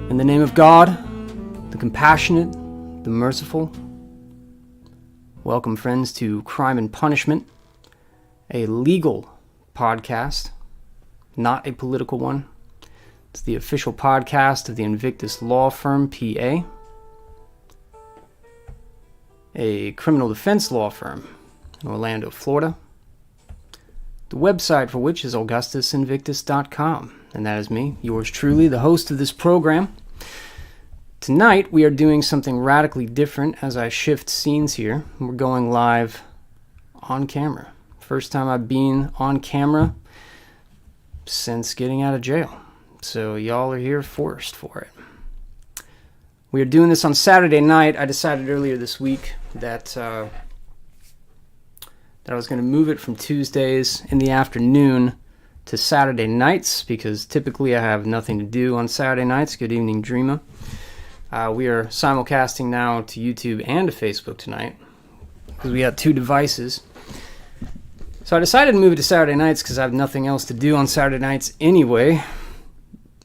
In the name of God, the compassionate, the merciful. Welcome, friends, to Crime and Punishment, a legal podcast, not a political one. It's the official podcast of the Invictus Law Firm, PA, a criminal defense law firm in Orlando, Florida. The website for which is augustusinvictus.com. And that is me, yours truly, the host of this program. Tonight, we are doing something radically different as I shift scenes here. We're going live on camera. First time I've been on camera since getting out of jail. So y'all are here first for it. We are doing this on Saturday night. I decided earlier this week that I was going to move it from Tuesdays in the afternoon to Saturday nights, because typically I have nothing to do on Saturday nights. Good evening, Dreama. We are simulcasting now to YouTube and to Facebook tonight, because we got two devices. So I decided to move it to Saturday nights because I have nothing else to do on Saturday nights anyway.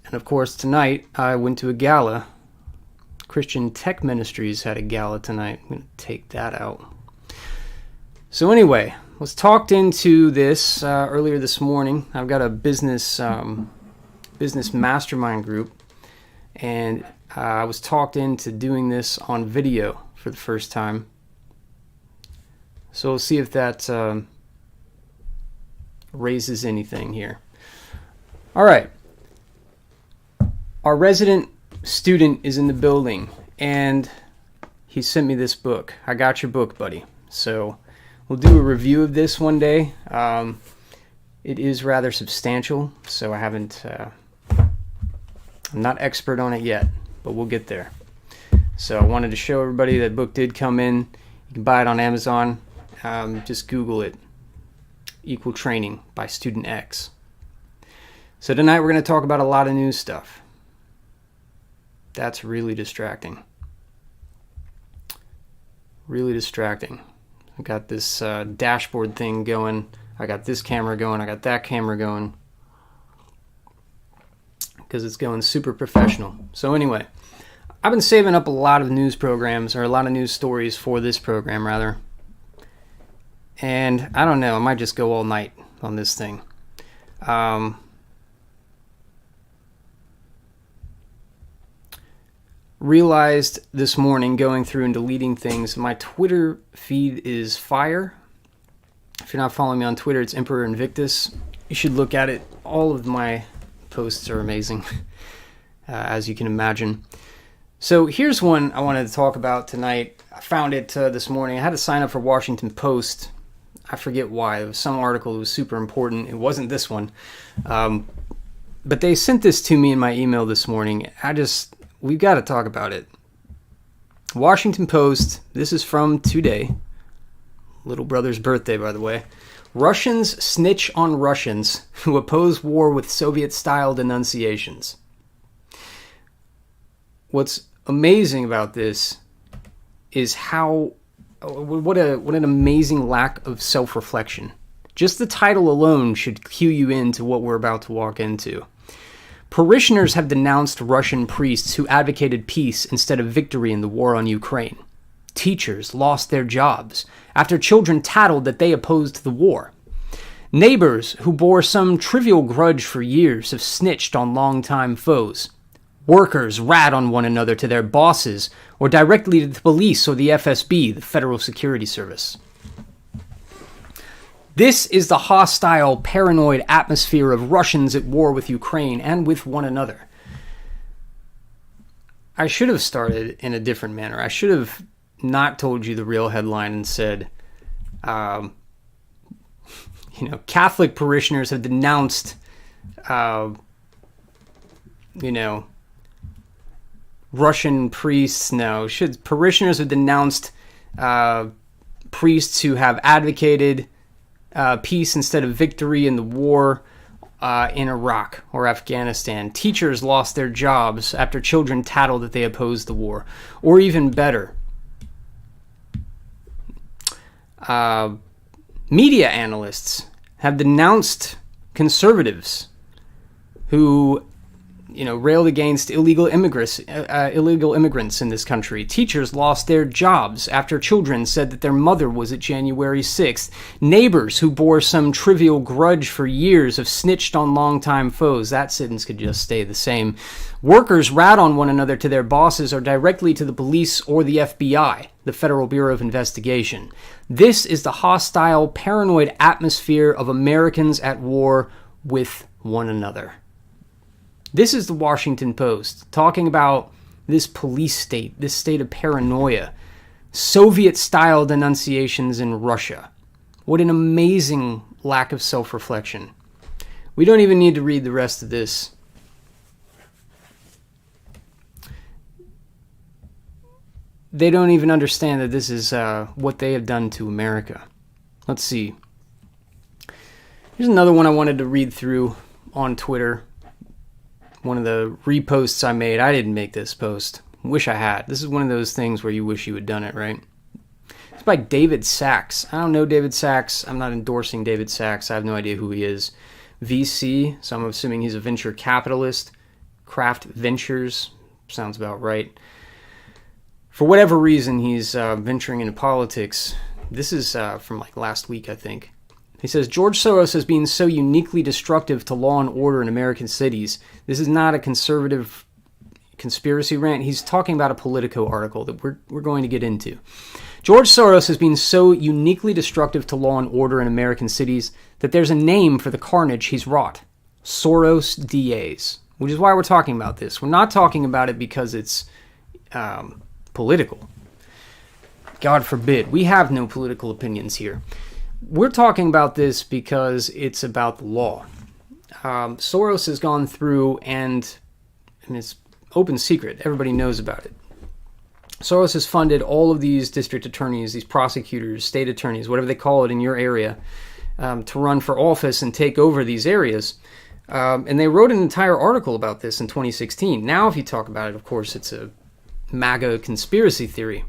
And of course, tonight I went to a gala. Christian Tech Ministries had a gala tonight. I'm going to take that out. So anyway, was talked into this earlier this morning. I've got a business mastermind group, and I was talked into doing this on video for the first time. So we'll see if that raises anything here. All right. Our resident student is in the building, and he sent me this book. I got your book, buddy. So we'll do a review of this one day. It is rather substantial, so I'm not expert on it yet, but we'll get there. So I wanted to show everybody that book did come in. You can buy it on Amazon. Just Google it. Equal Training by Student X. So tonight we're going to talk about a lot of news stuff. That's really distracting. Really distracting. I got this dashboard thing going. I got this camera going. I got that camera going. Because it's going super professional. So anyway, I've been saving up a lot of news programs, or a lot of news stories for this program, rather. And I don't know, I might just go all night on this thing. Realized this morning, going through and deleting things, my Twitter feed is fire. If you're not following me on Twitter, it's Emperor Invictus. You should look at it. All of my posts are amazing, as you can imagine. So here's one I wanted to talk about tonight. I found it this morning. I had to sign up for Washington Post. I forget why. It was some article that was super important. It wasn't this one. But they sent this to me in my email this morning. We've got to talk about it. Washington Post, this is from today. Little brother's birthday, by the way. Russians snitch on Russians who oppose war with Soviet-style denunciations. What's amazing about this is what an amazing lack of self-reflection. Just the title alone should cue you into what we're about to walk into. Parishioners have denounced Russian priests who advocated peace instead of victory in the war on Ukraine. Teachers lost their jobs after children tattled that they opposed the war. Neighbors who bore some trivial grudge for years have snitched on longtime foes. Workers rat on one another to their bosses or directly to the police or the FSB, the Federal Security Service. This is the hostile, paranoid atmosphere of Russians at war with Ukraine and with one another. I should have started in a different manner. I should have not told you the real headline and said, Catholic parishioners have denounced, Russian priests. No, parishioners have denounced priests who have advocated peace instead of victory in the war in Iraq or Afghanistan. Teachers lost their jobs after children tattled that they opposed the war. Or even better, media analysts have denounced conservatives who railed against illegal immigrants in this country. Teachers lost their jobs after children said that their mother was at January 6th. Neighbors who bore some trivial grudge for years have snitched on longtime foes. That sentence could just stay the same. Workers rat on one another to their bosses or directly to the police or the FBI, the Federal Bureau of Investigation. This is the hostile, paranoid atmosphere of Americans at war with one another. This is the Washington Post talking about this police state, this state of paranoia, Soviet-style denunciations in Russia. What an amazing lack of self-reflection. We don't even need to read the rest of this. They don't even understand that this is what they have done to America. Let's see. Here's another one I wanted to read through on Twitter. One of the reposts I made. I didn't make this post. Wish I had. This is one of those things where you wish you had done it, right? It's by David Sachs. I don't know David Sachs. I'm not endorsing David Sachs. I have no idea who he is. VC, so I'm assuming he's a venture capitalist. Craft Ventures, sounds about right. For whatever reason, he's venturing into politics. This is from last week, I think. He says, George Soros has been so uniquely destructive to law and order in American cities. This is not a conservative conspiracy rant. He's talking about a Politico article that we're going to get into. George Soros has been so uniquely destructive to law and order in American cities that there's a name for the carnage he's wrought. Soros DAs. Which is why we're talking about this. We're not talking about it because it's political. God forbid. We have no political opinions here. We're talking about this because it's about the law. Soros has gone through and it's open secret. Everybody knows about it. Soros has funded all of these district attorneys, these prosecutors, state attorneys, whatever they call it in your area, to run for office and take over these areas. And they wrote an entire article about this in 2016. Now, if you talk about it, of course, it's a MAGA conspiracy theory.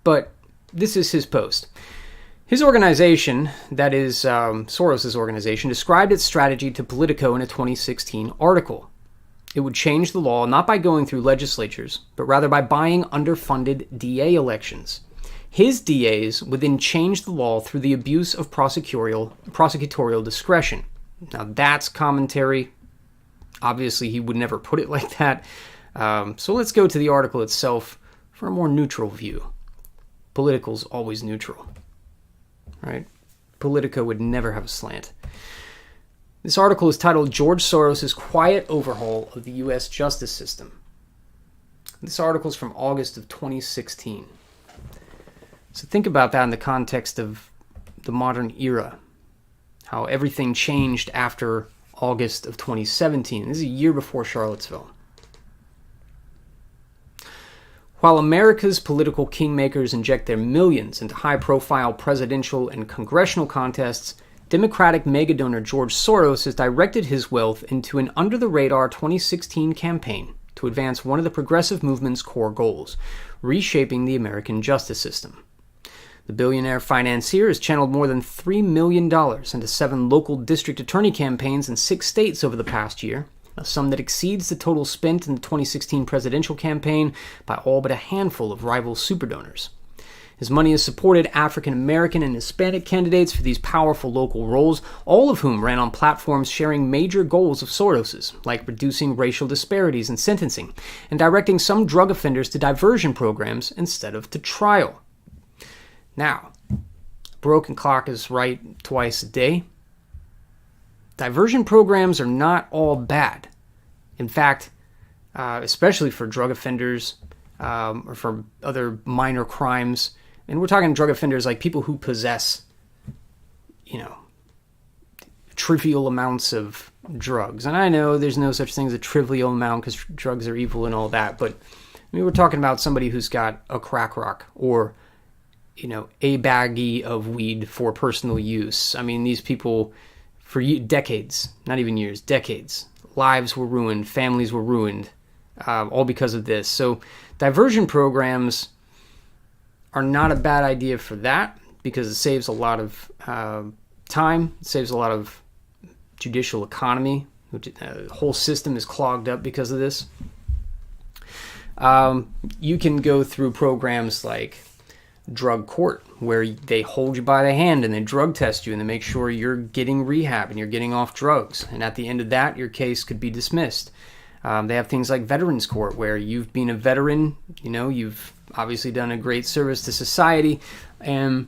But this is his post. His organization, that is Soros' organization, described its strategy to Politico in a 2016 article. It would change the law not by going through legislatures, but rather by buying underfunded DA elections. His DAs would then change the law through the abuse of prosecutorial discretion. Now that's commentary. Obviously, he would never put it like that. So let's go to the article itself for a more neutral view. Political's always neutral. Right? Politico would never have a slant. This article is titled George Soros' Quiet Overhaul of the U.S. Justice System. This article is from August of 2016. So think about that in the context of the modern era. How everything changed after August of 2017. This is a year before Charlottesville. While America's political kingmakers inject their millions into high-profile presidential and congressional contests, Democratic megadonor George Soros has directed his wealth into an under-the-radar 2016 campaign to advance one of the progressive movement's core goals, reshaping the American justice system. The billionaire financier has channeled more than $3 million into 7 local district attorney campaigns in 6 states over the past year, a sum that exceeds the total spent in the 2016 presidential campaign by all but a handful of rival superdonors. His money has supported African American and Hispanic candidates for these powerful local roles, all of whom ran on platforms sharing major goals of Soros's, like reducing racial disparities in sentencing and directing some drug offenders to diversion programs instead of to trial. Now, broken clock is right twice a day. Diversion programs are not all bad. In fact, especially for drug offenders or for other minor crimes, and we're talking drug offenders like people who possess, trivial amounts of drugs. And I know there's no such thing as a trivial amount because drugs are evil and all that, but we're talking about somebody who's got a crack rock or, a baggie of weed for personal use. I mean, these people, for decades, not even years, decades, lives were ruined, families were ruined, all because of this. So diversion programs are not a bad idea for that because it saves a lot of time, it saves a lot of judicial economy, The whole system is clogged up because of this. You can go through programs like drug court, where they hold you by the hand and they drug test you and they make sure you're getting rehab and you're getting off drugs. And at the end of that, your case could be dismissed. They have things like veterans court, where you've been a veteran, you've obviously done a great service to society, and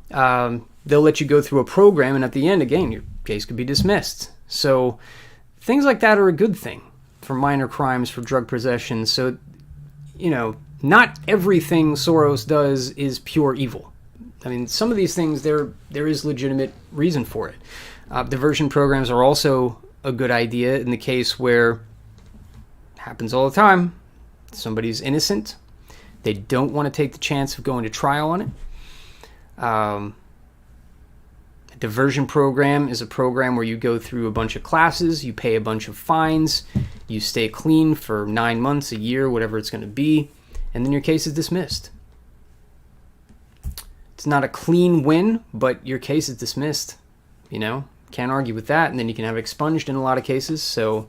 they'll let you go through a program, and at the end, again, your case could be dismissed. So things like that are a good thing for minor crimes, for drug possession. So, not everything Soros does is pure evil. I mean, some of these things, there is legitimate reason for it. Diversion programs are also a good idea in the case where, happens all the time, somebody's innocent, they don't want to take the chance of going to trial on it. A diversion program is a program where you go through a bunch of classes, you pay a bunch of fines, you stay clean for 9 months, a year, whatever it's going to be, and then your case is dismissed. It's not a clean win, but your case is dismissed. Can't argue with that, and then you can have it expunged in a lot of cases. So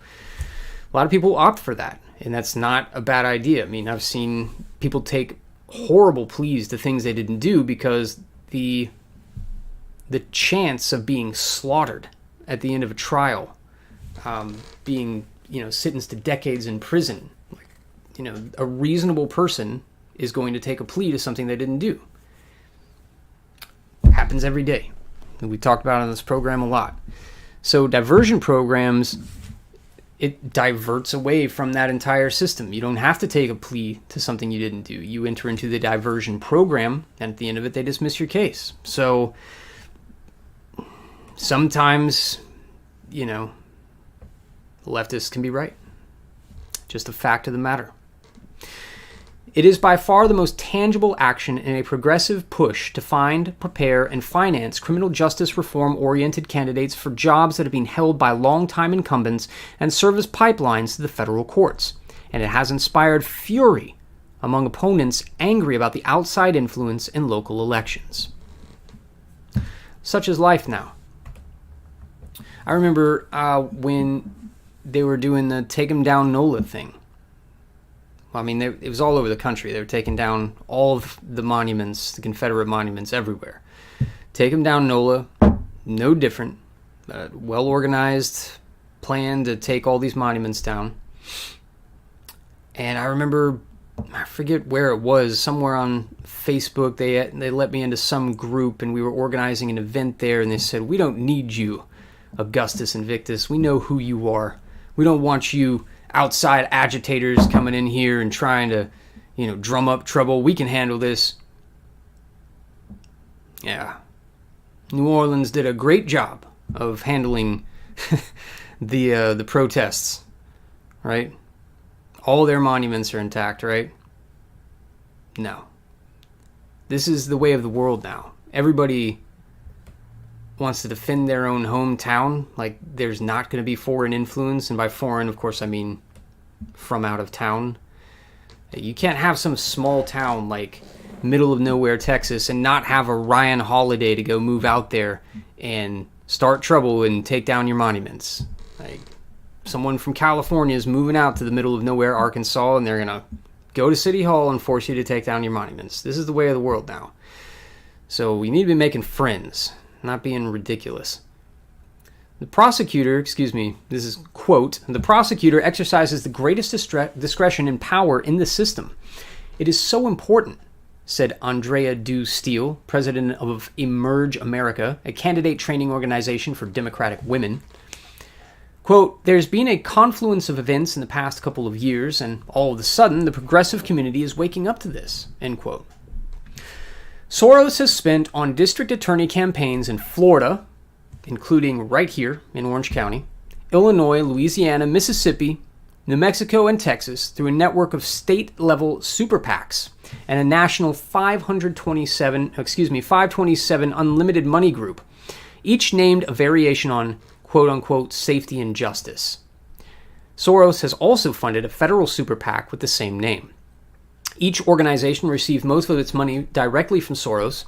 a lot of people opt for that, and that's not a bad idea. I mean, I've seen people take horrible pleas to things they didn't do because the chance of being slaughtered at the end of a trial, being sentenced to decades in prison, a reasonable person is going to take a plea to something they didn't do. Happens every day. We talked about it on this program a lot. So diversion programs, it diverts away from that entire system. You don't have to take a plea to something you didn't do. You enter into the diversion program, and at the end of it, they dismiss your case. So sometimes, leftists can be right. Just a fact of the matter. It is by far the most tangible action in a progressive push to find, prepare, and finance criminal justice reform-oriented candidates for jobs that have been held by long-time incumbents and serve as pipelines to the federal courts. And it has inspired fury among opponents angry about the outside influence in local elections. Such is life now. I remember when they were doing the Take 'em Down NOLA thing. I mean, it was all over the country. They were taking down all of the monuments, the Confederate monuments everywhere. Take 'em down NOLA, no different. Well-organized plan to take all these monuments down. And I remember, I forget where it was, somewhere on Facebook, they let me into some group, and we were organizing an event there, and they said, "We don't need you, Augustus Invictus. We know who you are. We don't want you outside agitators coming in here and trying to, drum up trouble. We can handle this." Yeah. New Orleans did a great job of handling the protests, right? All their monuments are intact, right? No. This is the way of the world now. Everybody wants to defend their own hometown, like there's not going to be foreign influence, and by foreign, of course, I mean from out of town. You can't have some small town like middle of nowhere Texas and not have a Ryan Holiday to go move out there and start trouble and take down your monuments. Like, someone from California is moving out to the middle of nowhere Arkansas, and they're going to go to City Hall and force you to take down your monuments. This is the way of the world now. So we need to be making friends, not being ridiculous. The prosecutor, this is quote, "The prosecutor exercises the greatest discretion and power in the system. It is so important," said Andrea Du Steele, president of Emerge America, a candidate training organization for Democratic women. Quote, "There's been a confluence of events in the past couple of years, and all of a sudden the progressive community is waking up to this," end quote. Soros has spent on district attorney campaigns in Florida, including right here in Orange County, Illinois, Louisiana, Mississippi, New Mexico, and Texas through a network of state-level super PACs and a national 527 unlimited money group, each named a variation on quote-unquote safety and justice. Soros has also funded a federal super PAC with the same name. Each organization received most of its money directly from Soros,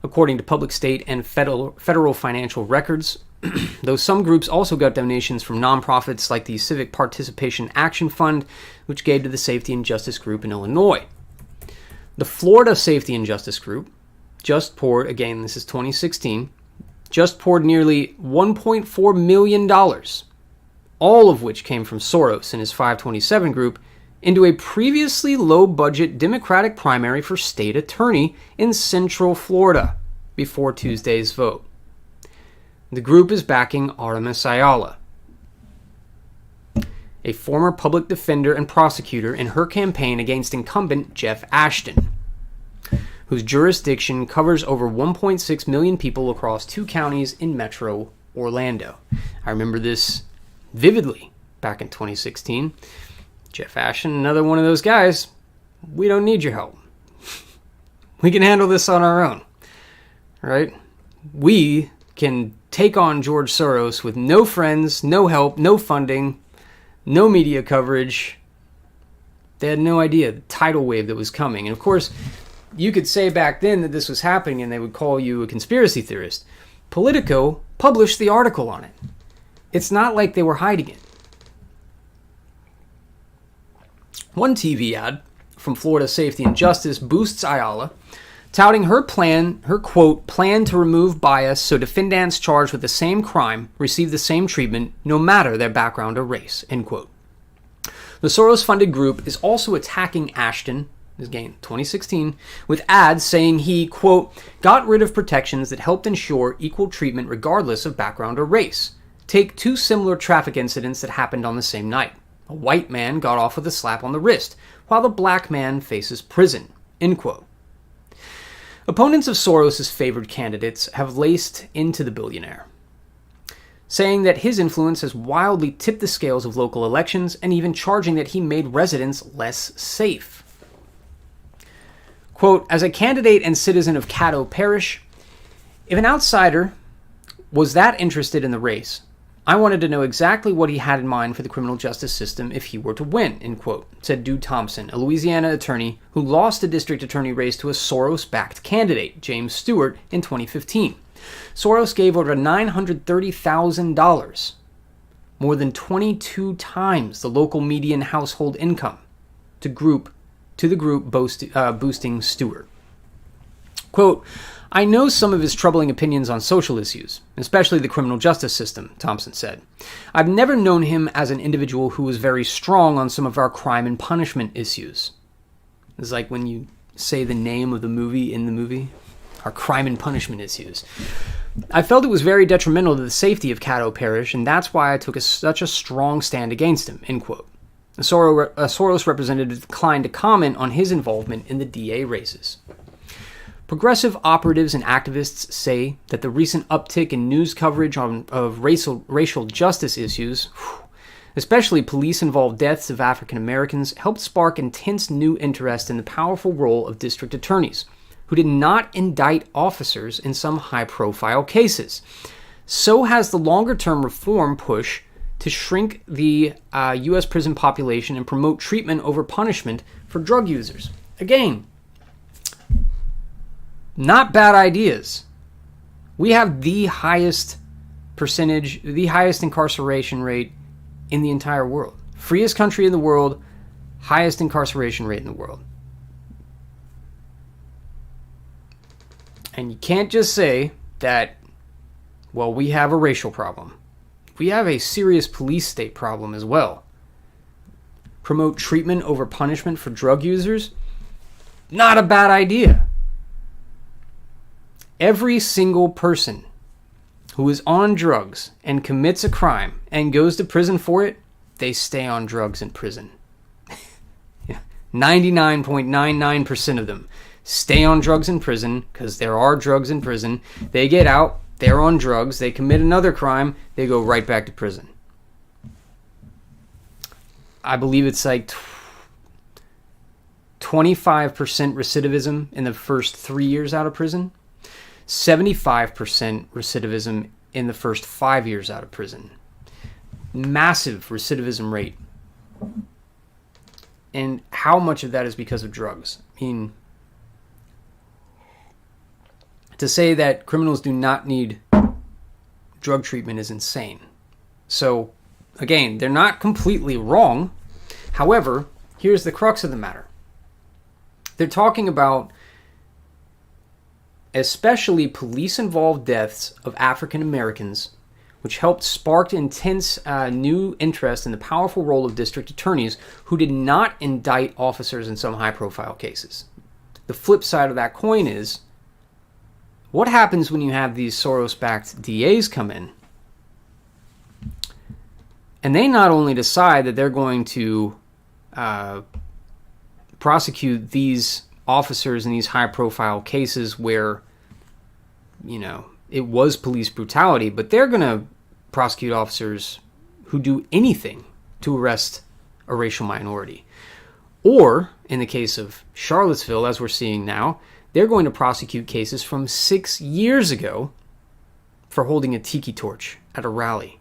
according to public state and federal financial records, though some groups also got donations from nonprofits like the Civic Participation Action Fund, which gave to the Safety and Justice Group in Illinois. The Florida Safety and Justice Group just poured, again, this is 2016, just poured nearly $1.4 million, all of which came from Soros and his 527 group, into a previously low-budget Democratic primary for state attorney in Central Florida before Tuesday's vote. The group is backing Artemis Ayala, a former public defender and prosecutor, in her campaign against incumbent Jeff Ashton, whose jurisdiction covers over 1.6 million people across 2 counties in Metro Orlando. I remember this vividly back in 2016. Jeff Ashton, another one of those guys, we don't need your help. We can handle this on our own, right? We can take on George Soros with no friends, no help, no funding, no media coverage. They had no idea the tidal wave that was coming. And of course, you could say back then that this was happening and they would call you a conspiracy theorist. Politico published the article on it. It's not like they were hiding it. One TV ad from Florida Safety and Justice boosts Ayala, touting her quote, plan to remove bias so defendants charged with the same crime receive the same treatment no matter their background or race, end quote. The Soros-funded group is also attacking Ashton, again, 2016, with ads saying he, quote, got rid of protections that helped ensure equal treatment regardless of background or race. Take 2 similar traffic incidents that happened on the same night. A white man got off with a slap on the wrist, while the black man faces prison, end quote. Opponents of Soros' favored candidates have laced into the billionaire, saying that his influence has wildly tipped the scales of local elections and even charging that he made residents less safe. Quote, as a candidate and citizen of Caddo Parish, if an outsider was that interested in the race, I wanted to know exactly what he had in mind for the criminal justice system if he were to win, end quote, said Dude Thompson, a Louisiana attorney who lost the district attorney race to a Soros-backed candidate, James Stewart, in 2015. Soros gave over $930,000, more than 22 times the local median household income, to the group boosting Stewart. Quote, I know some of his troubling opinions on social issues, especially the criminal justice system, Thompson said. I've never known him as an individual who was very strong on some of our crime and punishment issues. It's like when you say the name of the movie in the movie, our crime and punishment issues. I felt it was very detrimental to the safety of Caddo Parish, and that's why I took such a strong stand against him, end quote. A Soros representative declined to comment on his involvement in the DA races. Progressive operatives and activists say that the recent uptick in news coverage of racial justice issues, especially police-involved deaths of African Americans, helped spark intense new interest in the powerful role of district attorneys, who did not indict officers in some high-profile cases. So has the longer-term reform push to shrink the U.S. prison population and promote treatment over punishment for drug users. Again, not bad ideas. We have the highest incarceration rate in the entire world. Freest country in the world, highest incarceration rate in the world. And you can't just say that, well, we have a racial problem. We have a serious police state problem as well. Promote treatment over punishment for drug users? Not a bad idea. Every single person who is on drugs and commits a crime and goes to prison for it, they stay on drugs in prison. 99.99% of them stay on drugs in prison because there are drugs in prison. They get out, they're on drugs, they commit another crime, they go right back to prison. I believe it's like 25% recidivism in the first 3 years out of prison. 75% recidivism in the first 5 years out of prison. Massive recidivism rate. And how much of that is because of drugs? I mean, to say that criminals do not need drug treatment is insane. So, again, they're not completely wrong. However, here's the crux of the matter. They're talking about especially police-involved deaths of African Americans, which helped spark intense new interest in the powerful role of district attorneys who did not indict officers in some high-profile cases. The flip side of that coin is, what happens when you have these Soros-backed DAs come in? And they not only decide that they're going to prosecute these officers in these high-profile cases where, it was police brutality, but they're going to prosecute officers who do anything to arrest a racial minority. Or, in the case of Charlottesville, as we're seeing now, they're going to prosecute cases from 6 years ago for holding a tiki torch at a rally,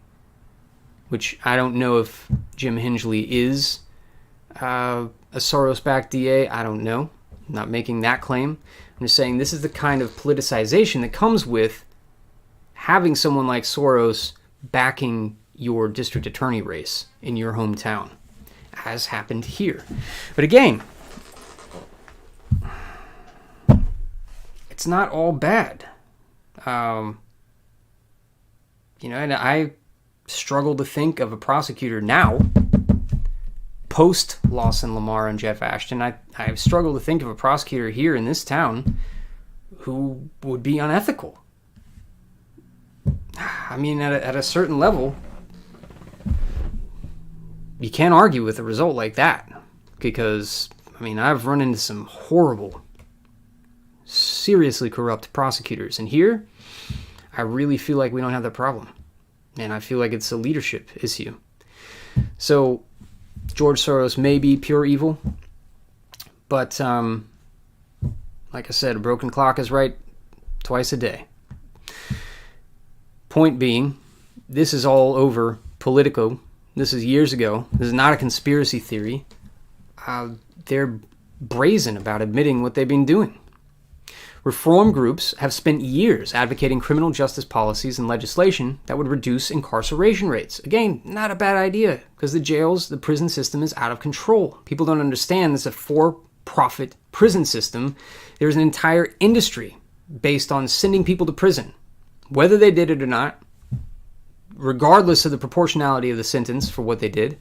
which I don't know if Jim Hingley is a Soros-backed DA. I don't know. I'm not making that claim. I'm just saying this is the kind of politicization that comes with having someone like Soros backing your district attorney race in your hometown, as happened here. But again, it's not all bad. And I struggle to think of a prosecutor now, post Lawson Lamar and Jeff Ashton. I struggle to think of a prosecutor here in this town who would be unethical. I mean, at a certain level, you can't argue with a result like that, because, I've run into some horrible, seriously corrupt prosecutors, and here, I really feel like we don't have that problem, and I feel like it's a leadership issue. So, George Soros may be pure evil, but, like I said, a broken clock is right twice a day. Point being, this is all over Politico. This is years ago. This is not a conspiracy theory. They're brazen about admitting what they've been doing. Reform groups have spent years advocating criminal justice policies and legislation that would reduce incarceration rates. Again, not a bad idea, because the prison system is out of control. People don't understand this is a for-profit prison system. There's an entire industry based on sending people to prison, whether they did it or not, regardless of the proportionality of the sentence for what they did.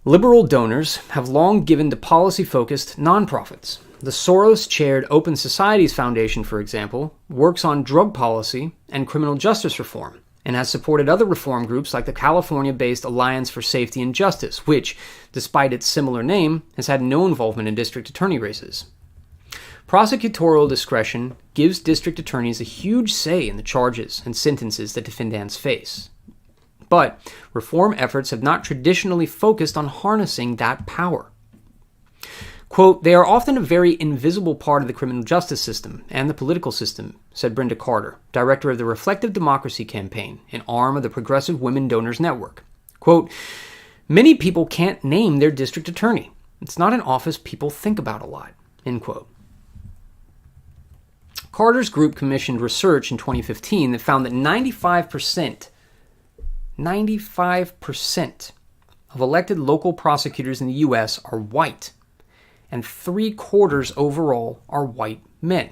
Liberal donors have long given to policy-focused nonprofits. The Soros-chaired Open Societies Foundation, for example, works on drug policy and criminal justice reform, and has supported other reform groups like the California-based Alliance for Safety and Justice, which, despite its similar name, has had no involvement in district attorney races. Prosecutorial discretion gives district attorneys a huge say in the charges and sentences that defendants face. But reform efforts have not traditionally focused on harnessing that power. Quote, "They are often a very invisible part of the criminal justice system and the political system," said Brenda Carter, director of the Reflective Democracy Campaign, an arm of the Progressive Women Donors Network. Quote, "Many people can't name their district attorney. It's not an office people think about a lot," end quote. Carter's group commissioned research in 2015 that found that 95% of elected local prosecutors in the U.S. are white, and 3/4 overall are white men.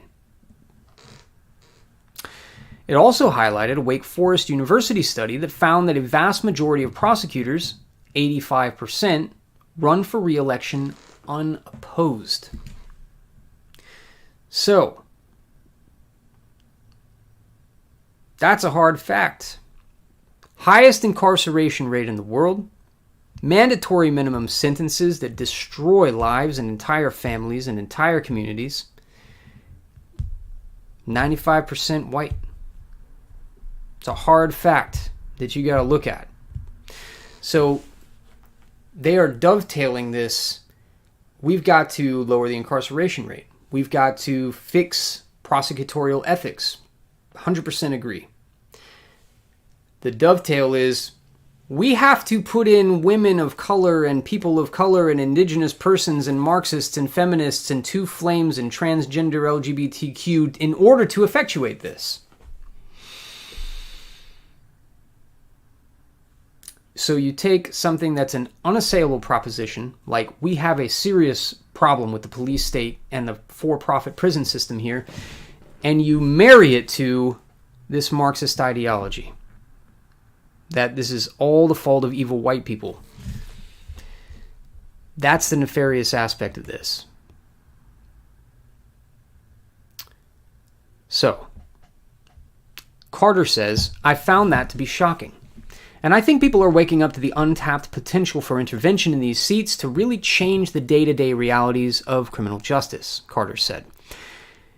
It also highlighted a Wake Forest University study that found that a vast majority of prosecutors, 85%, run for re-election unopposed. So, that's a hard fact. Highest incarceration rate in the world, mandatory minimum sentences that destroy lives and entire families and entire communities, 95% white. It's a hard fact that you got to look at. So they are dovetailing this. We've got to lower the incarceration rate. We've got to fix prosecutorial ethics. 100% agree. The dovetail is, we have to put in women of color and people of color and indigenous persons and Marxists and feminists and two flames and transgender LGBTQ in order to effectuate this. So you take something that's an unassailable proposition, like we have a serious problem with the police state and the for-profit prison system here, and you marry it to this Marxist ideology, that this is all the fault of evil white people. That's the nefarious aspect of this. So, Carter says, I found that to be shocking. And I think people are waking up to the untapped potential for intervention in these seats to really change the day-to-day realities of criminal justice, Carter said.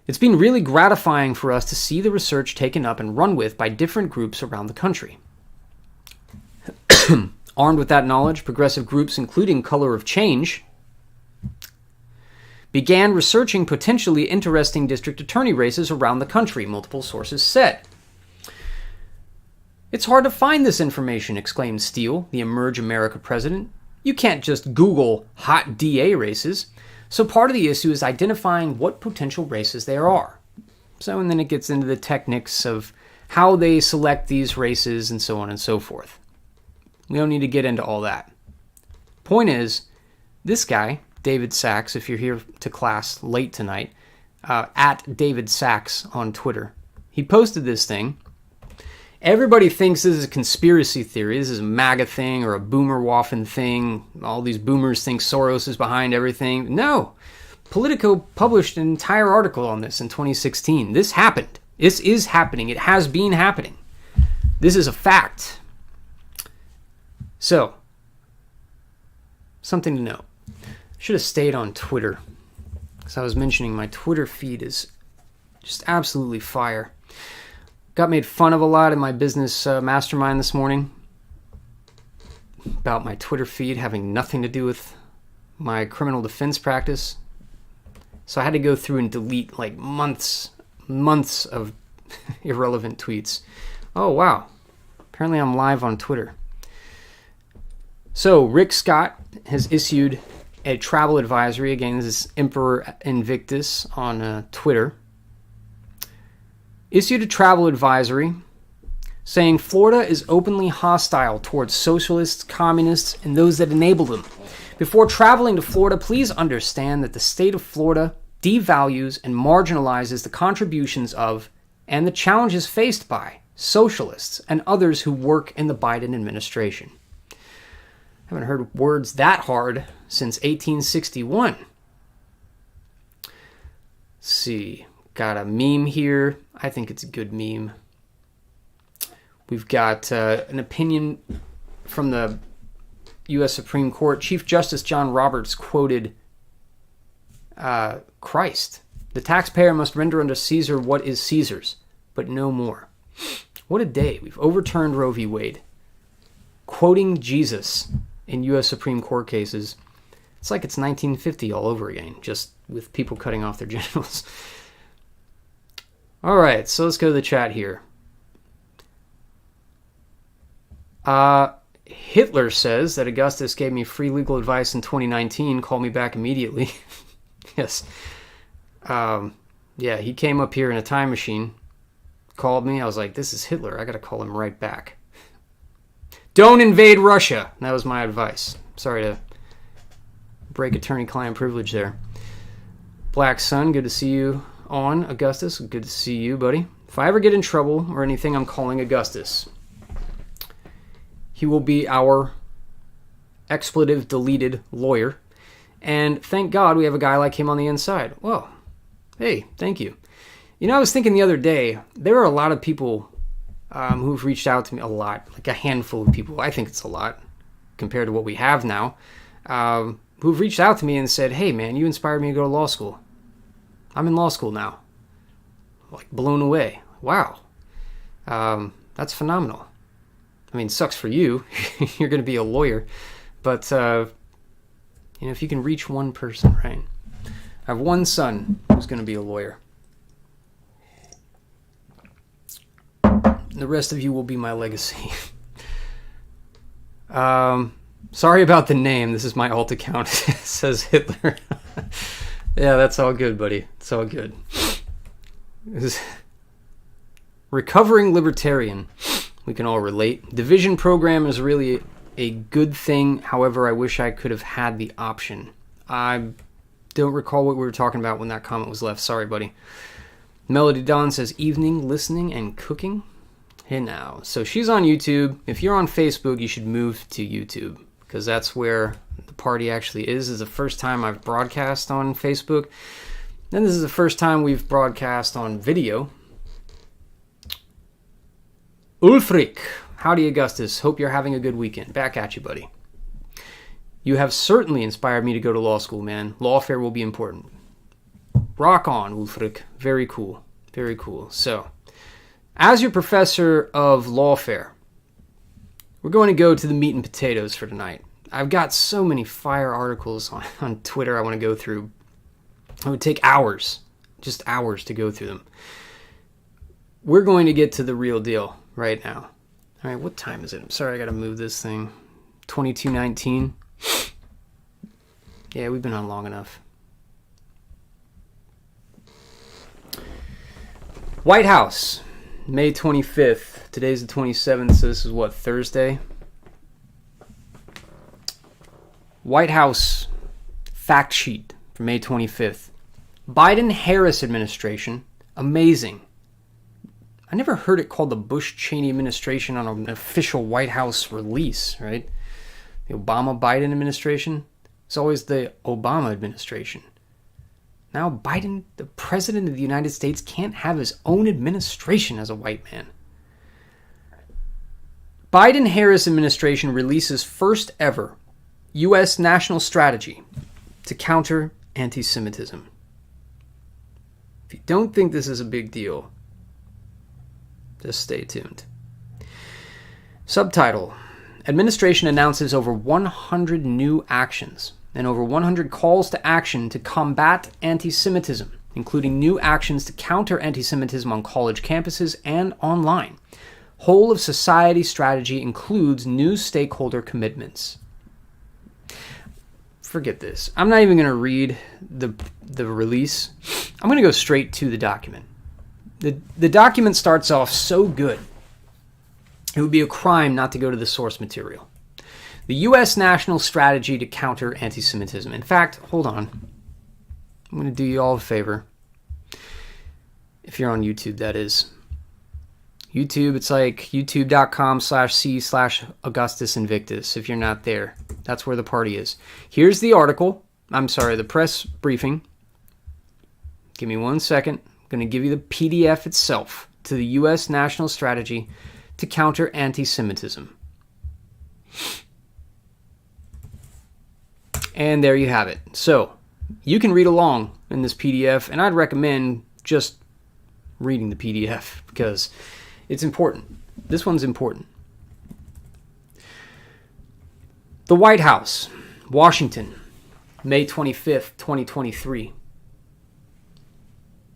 It's been really gratifying for us to see the research taken up and run with by different groups around the country. Armed with that knowledge, progressive groups, including Color of Change, began researching potentially interesting district attorney races around the country, multiple sources said. It's hard to find this information, exclaimed Steele, the Emerge America president. You can't just Google hot DA races. So part of the issue is identifying what potential races there are. So, and then it gets into the techniques of how they select these races and so on and so forth. We don't need to get into all that. Point is, this guy, David Sachs, if you're here to class late tonight, at David Sachs on Twitter, he posted this thing. Everybody thinks this is a conspiracy theory. This is a MAGA thing or a boomer waffin thing. All these boomers think Soros is behind everything. No. Politico published an entire article on this in 2016. This happened. This is happening. It has been happening. This is a fact. So, something to note. Should have stayed on Twitter. As I was mentioning, my Twitter feed is just absolutely fire. Got made fun of a lot in my business mastermind this morning about my Twitter feed having nothing to do with my criminal defense practice. So I had to go through and delete like months of irrelevant tweets. Oh, wow. Apparently I'm live on Twitter. So Rick Scott has issued a travel advisory. Again, this is Emperor Invictus on Twitter. Issued a travel advisory saying Florida is openly hostile towards socialists, communists, and those that enable them. Before traveling to Florida, please understand that the state of Florida devalues and marginalizes the contributions of and the challenges faced by socialists and others who work in the Biden administration. Haven't heard words that hard since 1861. Let's see. Got a meme here. I think it's a good meme. We've got an opinion from the U.S. Supreme Court. Chief Justice John Roberts quoted Christ. The taxpayer must render unto Caesar what is Caesar's, but no more. What a day. We've overturned Roe v. Wade. Quoting Jesus in U.S. Supreme Court cases. It's like it's 1950 all over again, just with people cutting off their genitals. All right, so let's go to the chat here. Hitler says that Augustus gave me free legal advice in 2019. Call me back immediately. Yes. Yeah, he came up here in a time machine, called me. I was like, this is Hitler. I got to call him right back. Don't invade Russia. That was my advice. Sorry to break attorney-client privilege there. Black Sun, good to see you on, Augustus. Good to see you, buddy. If I ever get in trouble or anything, I'm calling Augustus. He will be our expletive-deleted lawyer. And thank God we have a guy like him on the inside. Well, hey, thank you. You know, I was thinking the other day, there are a lot of people who've reached out to me, a lot, like a handful of people. I think it's a lot compared to what we have now, who've reached out to me and said, hey, man, you inspired me to go to law school. I'm in law school now. Like, blown away. Wow. That's phenomenal. I mean, sucks for you. You're going to be a lawyer. But, you know, if you can reach one person, right? I have one son who's going to be a lawyer. The rest of you will be my legacy. Sorry about the name. This is my alt account. It says Hitler. Yeah, that's all good, buddy. It's all good. Recovering libertarian. We can all relate. Division program is really a good thing. However, I wish I could have had the option. I don't recall what we were talking about when that comment was left. Sorry, buddy. Melody Dawn says, evening, listening, and cooking. Hey now. So she's on YouTube. If you're on Facebook, you should move to YouTube, because that's where the party actually is. This is the first time I've broadcast on Facebook. Then this is the first time we've broadcast on video. Ulfric. Howdy, Augustus. Hope you're having a good weekend. Back at you, buddy. You have certainly inspired me to go to law school, man. Lawfare will be important. Rock on, Ulfric. Very cool. Very cool. So, as your professor of lawfare, we're going to go to the meat and potatoes for tonight. I've got so many fire articles on Twitter I want to go through. It would take hours, just hours to go through them. We're going to get to the real deal right now. All right, what time is it? I'm sorry, I got to move this thing. 22:19. Yeah, we've been on long enough. White House, May 25th. Today's the 27th, so this is what, Thursday? White House fact sheet for May 25th. Biden-Harris administration, amazing. I never heard it called the Bush-Cheney administration on an official White House release, right? The Obama-Biden administration. It's always the Obama administration. Now Biden, the president of the United States, can't have his own administration as a white man. Biden-Harris administration releases first ever U.S. national strategy to counter anti-Semitism. If you don't think this is a big deal, just stay tuned. Subtitle: Administration announces over 100 new actions and over 100 calls to action to combat anti-Semitism, including new actions to counter anti-Semitism on college campuses and online. Whole of society strategy includes new stakeholder commitments. Forget this. I'm not even going to read the release. I'm going to go straight to the document. The document starts off so good. It would be a crime not to go to the source material. The U.S. national strategy to counter anti-Semitism. In fact, hold on. I'm going to do you all a favor. If you're on YouTube, that is. YouTube, it's like youtube.com/c/Augustus Invictus. If you're not there, that's where the party is. Here's the article. The press briefing. Give me 1 second. I'm going to give you the PDF itself to the U.S. national strategy to counter anti-Semitism. And there you have it. So, you can read along in this PDF, and I'd recommend just reading the PDF because it's important. This one's important. The White House, Washington, May 25th, 2023.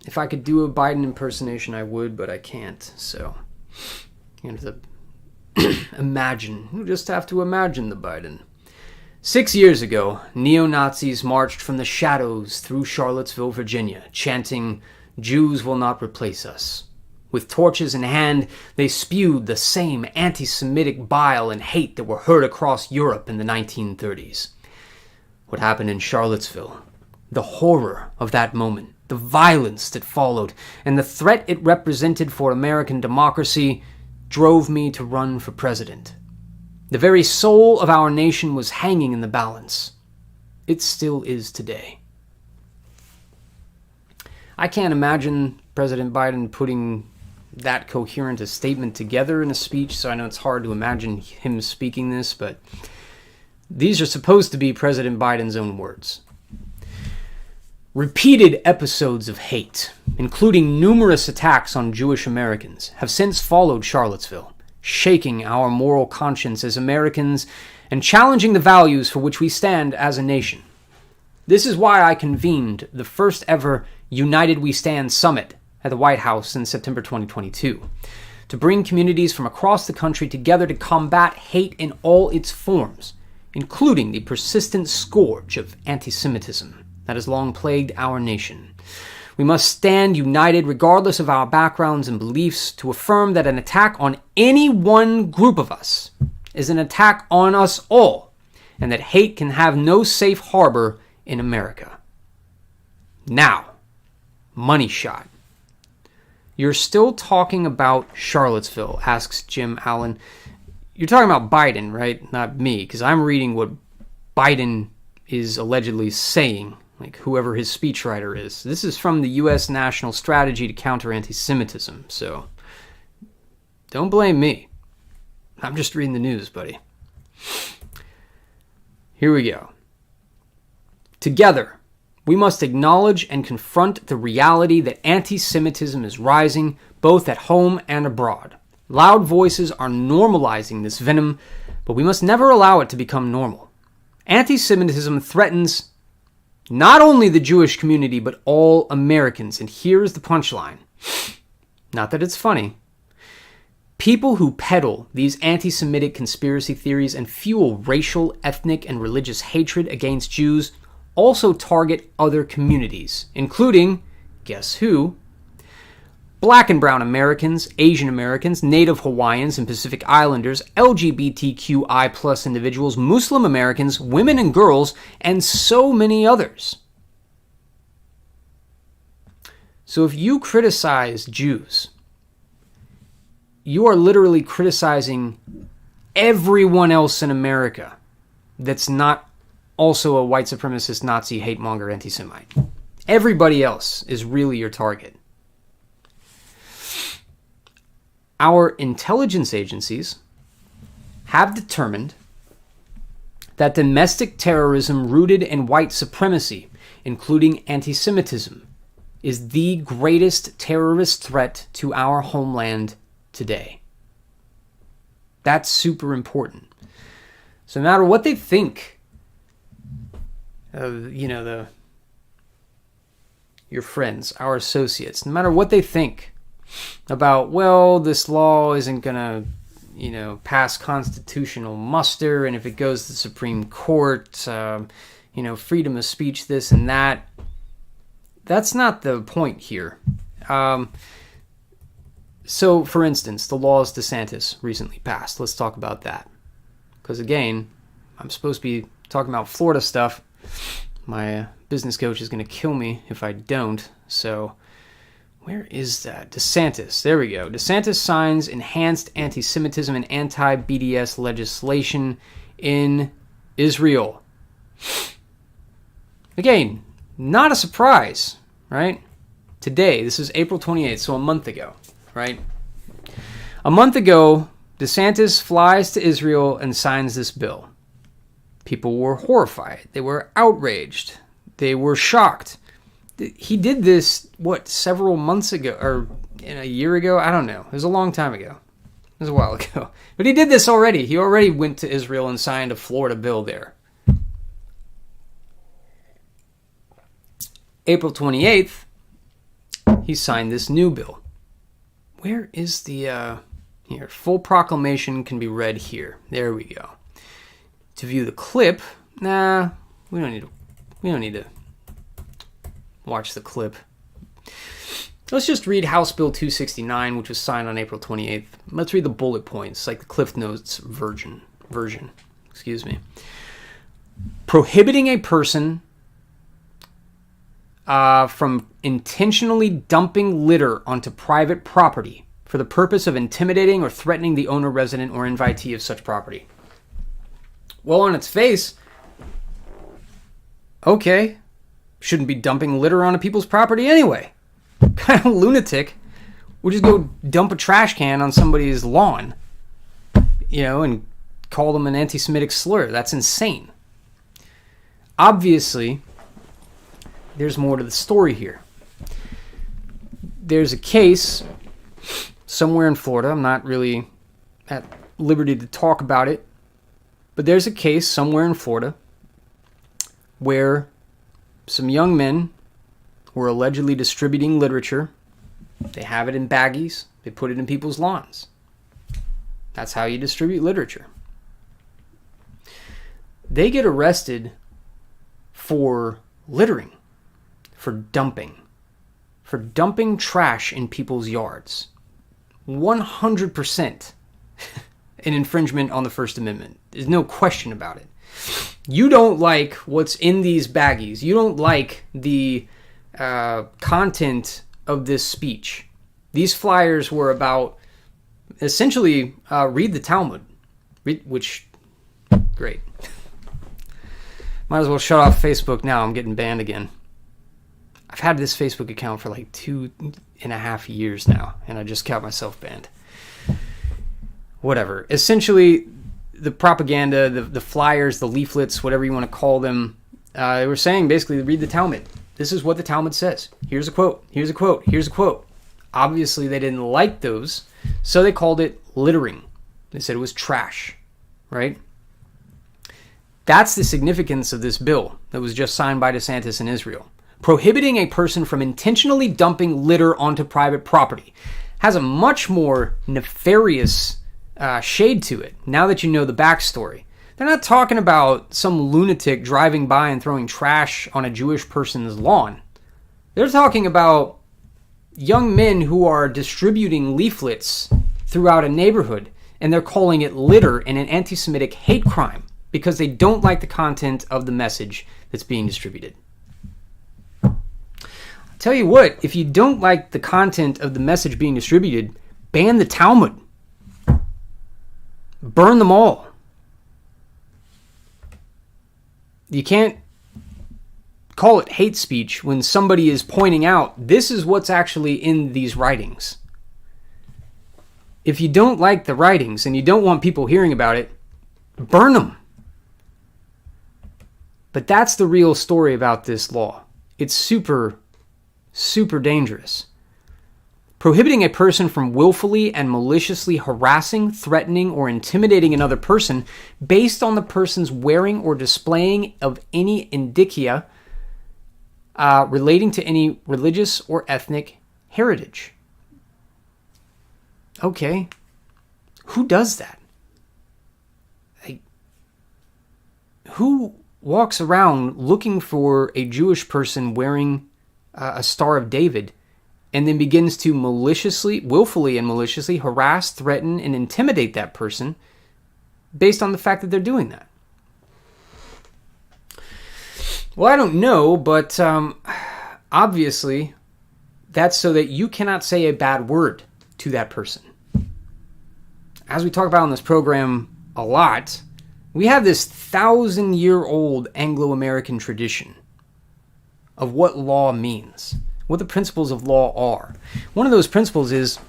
If I could do a Biden impersonation, I would, but I can't. So, you have to imagine. You just have to imagine the Biden. 6 years ago, neo-Nazis marched from the shadows through Charlottesville, Virginia, chanting, "Jews will not replace us." With torches in hand, they spewed the same anti-Semitic bile and hate that were heard across Europe in the 1930s. What happened in Charlottesville, the horror of that moment, the violence that followed, and the threat it represented for American democracy drove me to run for president. The very soul of our nation was hanging in the balance. It still is today. I can't imagine President Biden putting that coherent a statement together in a speech, so I know it's hard to imagine him speaking this, but these are supposed to be President Biden's own words. Repeated episodes of hate, including numerous attacks on Jewish Americans, have since followed Charlottesville, shaking our moral conscience as Americans and challenging the values for which we stand as a nation. This is why I convened the first ever United We Stand Summit at the White House in September 2022, to bring communities from across the country together to combat hate in all its forms, including the persistent scourge of anti-Semitism that has long plagued our nation. We must stand united regardless of our backgrounds and beliefs to affirm that an attack on any one group of us is an attack on us all, and that hate can have no safe harbor in America. Now, money shot. You're still talking about Charlottesville, asks Jim Allen. You're talking about Biden, right? Not me, because I'm reading what Biden is allegedly saying, like whoever his speechwriter is. This is from the U.S. National Strategy to Counter Anti-Semitism, so don't blame me. I'm just reading the news, buddy. Here we go. Together, we must acknowledge and confront the reality that anti-Semitism is rising both at home and abroad. Loud voices are normalizing this venom, but we must never allow it to become normal. Anti-Semitism threatens not only the Jewish community, but all Americans. And here's the punchline. Not that it's funny. People who peddle these anti-Semitic conspiracy theories and fuel racial, ethnic, and religious hatred against Jews also target other communities, including, guess who? Black and brown Americans, Asian Americans, Native Hawaiians and Pacific Islanders, LGBTQI+ individuals, Muslim Americans, women and girls, and so many others. So if you criticize Jews, you are literally criticizing everyone else in America that's not also a white supremacist, Nazi, hate monger, anti-Semite. Everybody else is really your target. Our intelligence agencies have determined that domestic terrorism rooted in white supremacy, including anti-Semitism, is the greatest terrorist threat to our homeland today. That's super important. So no matter what they think of, your friends, our associates, no matter what they think about, well, this law isn't going to, pass constitutional muster, and if it goes to the Supreme Court, freedom of speech, this and that. That's not the point here. So, for instance, the laws DeSantis recently passed. Let's talk about that. Because, again, I'm supposed to be talking about Florida stuff. My business coach is going to kill me if I don't. So, where is that? DeSantis. There we go. DeSantis signs enhanced anti-Semitism and anti-BDS legislation in Israel. Again, not a surprise, right? Today, this is April 28th, so a month ago, right? A month ago, DeSantis flies to Israel and signs this bill. People were horrified. They were outraged. They were shocked. He did this, several months ago, or a year ago? I don't know. It was a long time ago. It was a while ago. But he did this already. He already went to Israel and signed a Florida bill there. April 28th, he signed this new bill. Where is the, here, full proclamation can be read here. There we go. To view the clip, we don't need to watch the clip. Let's just read House Bill 269, which was signed on April 28th. Let's read the bullet points, like the Cliff Notes version. Prohibiting a person from intentionally dumping litter onto private property for the purpose of intimidating or threatening the owner, resident, or invitee of such property. Well, on its face, okay, shouldn't be dumping litter onto people's property anyway. What kind of lunatic would just go dump a trash can on somebody's lawn, and call them an anti-Semitic slur? That's insane. Obviously, there's more to the story here. There's a case somewhere in Florida. I'm not really at liberty to talk about it, but there's a case somewhere in Florida where some young men were allegedly distributing literature. They have it in baggies. They put it in people's lawns. That's how you distribute literature. They get arrested for littering, for dumping trash in people's yards. 100%. an infringement on the First Amendment. There's no question about it. You don't like what's in these baggies. You don't like the content of this speech. These flyers were about, essentially, read the Talmud. Great. Might as well shut off Facebook now. I'm getting banned again. I've had this Facebook account for like 2.5 years now, and I just got myself banned. Whatever. Essentially, the propaganda, the flyers, the leaflets, whatever you want to call them, they were saying basically, read the Talmud. This is what the Talmud says. Here's a quote. Here's a quote. Here's a quote. Obviously, they didn't like those, so they called it littering. They said it was trash, right? That's the significance of this bill that was just signed by DeSantis in Israel. Prohibiting a person from intentionally dumping litter onto private property has a much more nefarious shade to it, now that you know the backstory. They're not talking about some lunatic driving by and throwing trash on a Jewish person's lawn. They're talking about young men who are distributing leaflets throughout a neighborhood, and they're calling it litter and an anti-Semitic hate crime because they don't like the content of the message that's being distributed. I'll tell you what, if you don't like the content of the message being distributed, ban the Talmud. Burn them all. You can't call it hate speech when somebody is pointing out this is what's actually in these writings. If you don't like the writings and you don't want people hearing about it, burn them. But that's the real story about this law. It's super, super dangerous. Prohibiting a person from willfully and maliciously harassing, threatening, or intimidating another person based on the person's wearing or displaying of any indicia relating to any religious or ethnic heritage. Okay. Who does that? Who walks around looking for a Jewish person wearing a Star of David and then begins to willfully and maliciously harass, threaten, and intimidate that person based on the fact that they're doing that? Well, I don't know, but obviously that's so that you cannot say a bad word to that person. As we talk about on this program a lot, we have this 1,000-year-old Anglo-American tradition of what law means, what the principles of law are. One of those principles is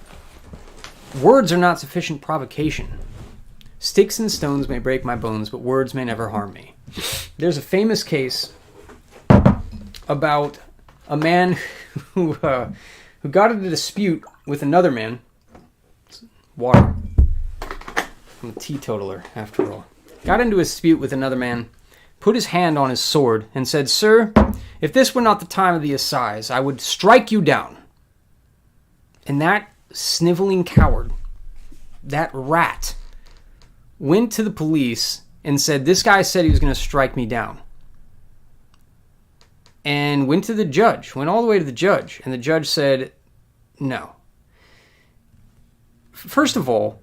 words are not sufficient provocation. Sticks and stones may break my bones, but words may never harm me. There's a famous case about a man who got into a dispute with another man. Water. I'm a teetotaler, after all. Got into a dispute with another man, put his hand on his sword, and said, "Sir, if this were not the time of the assize, I would strike you down." And that sniveling coward, that rat, went to the police and said, "This guy said he was going to strike me down." And went to the judge, went all the way to the judge, and the judge said, no. First of all,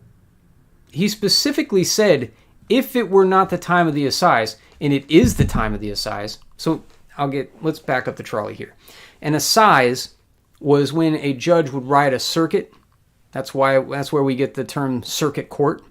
he specifically said, if it were not the time of the assize, and it is the time of the assize. So let's back up the trolley here. An assize was when a judge would ride a circuit. That's where we get the term circuit court.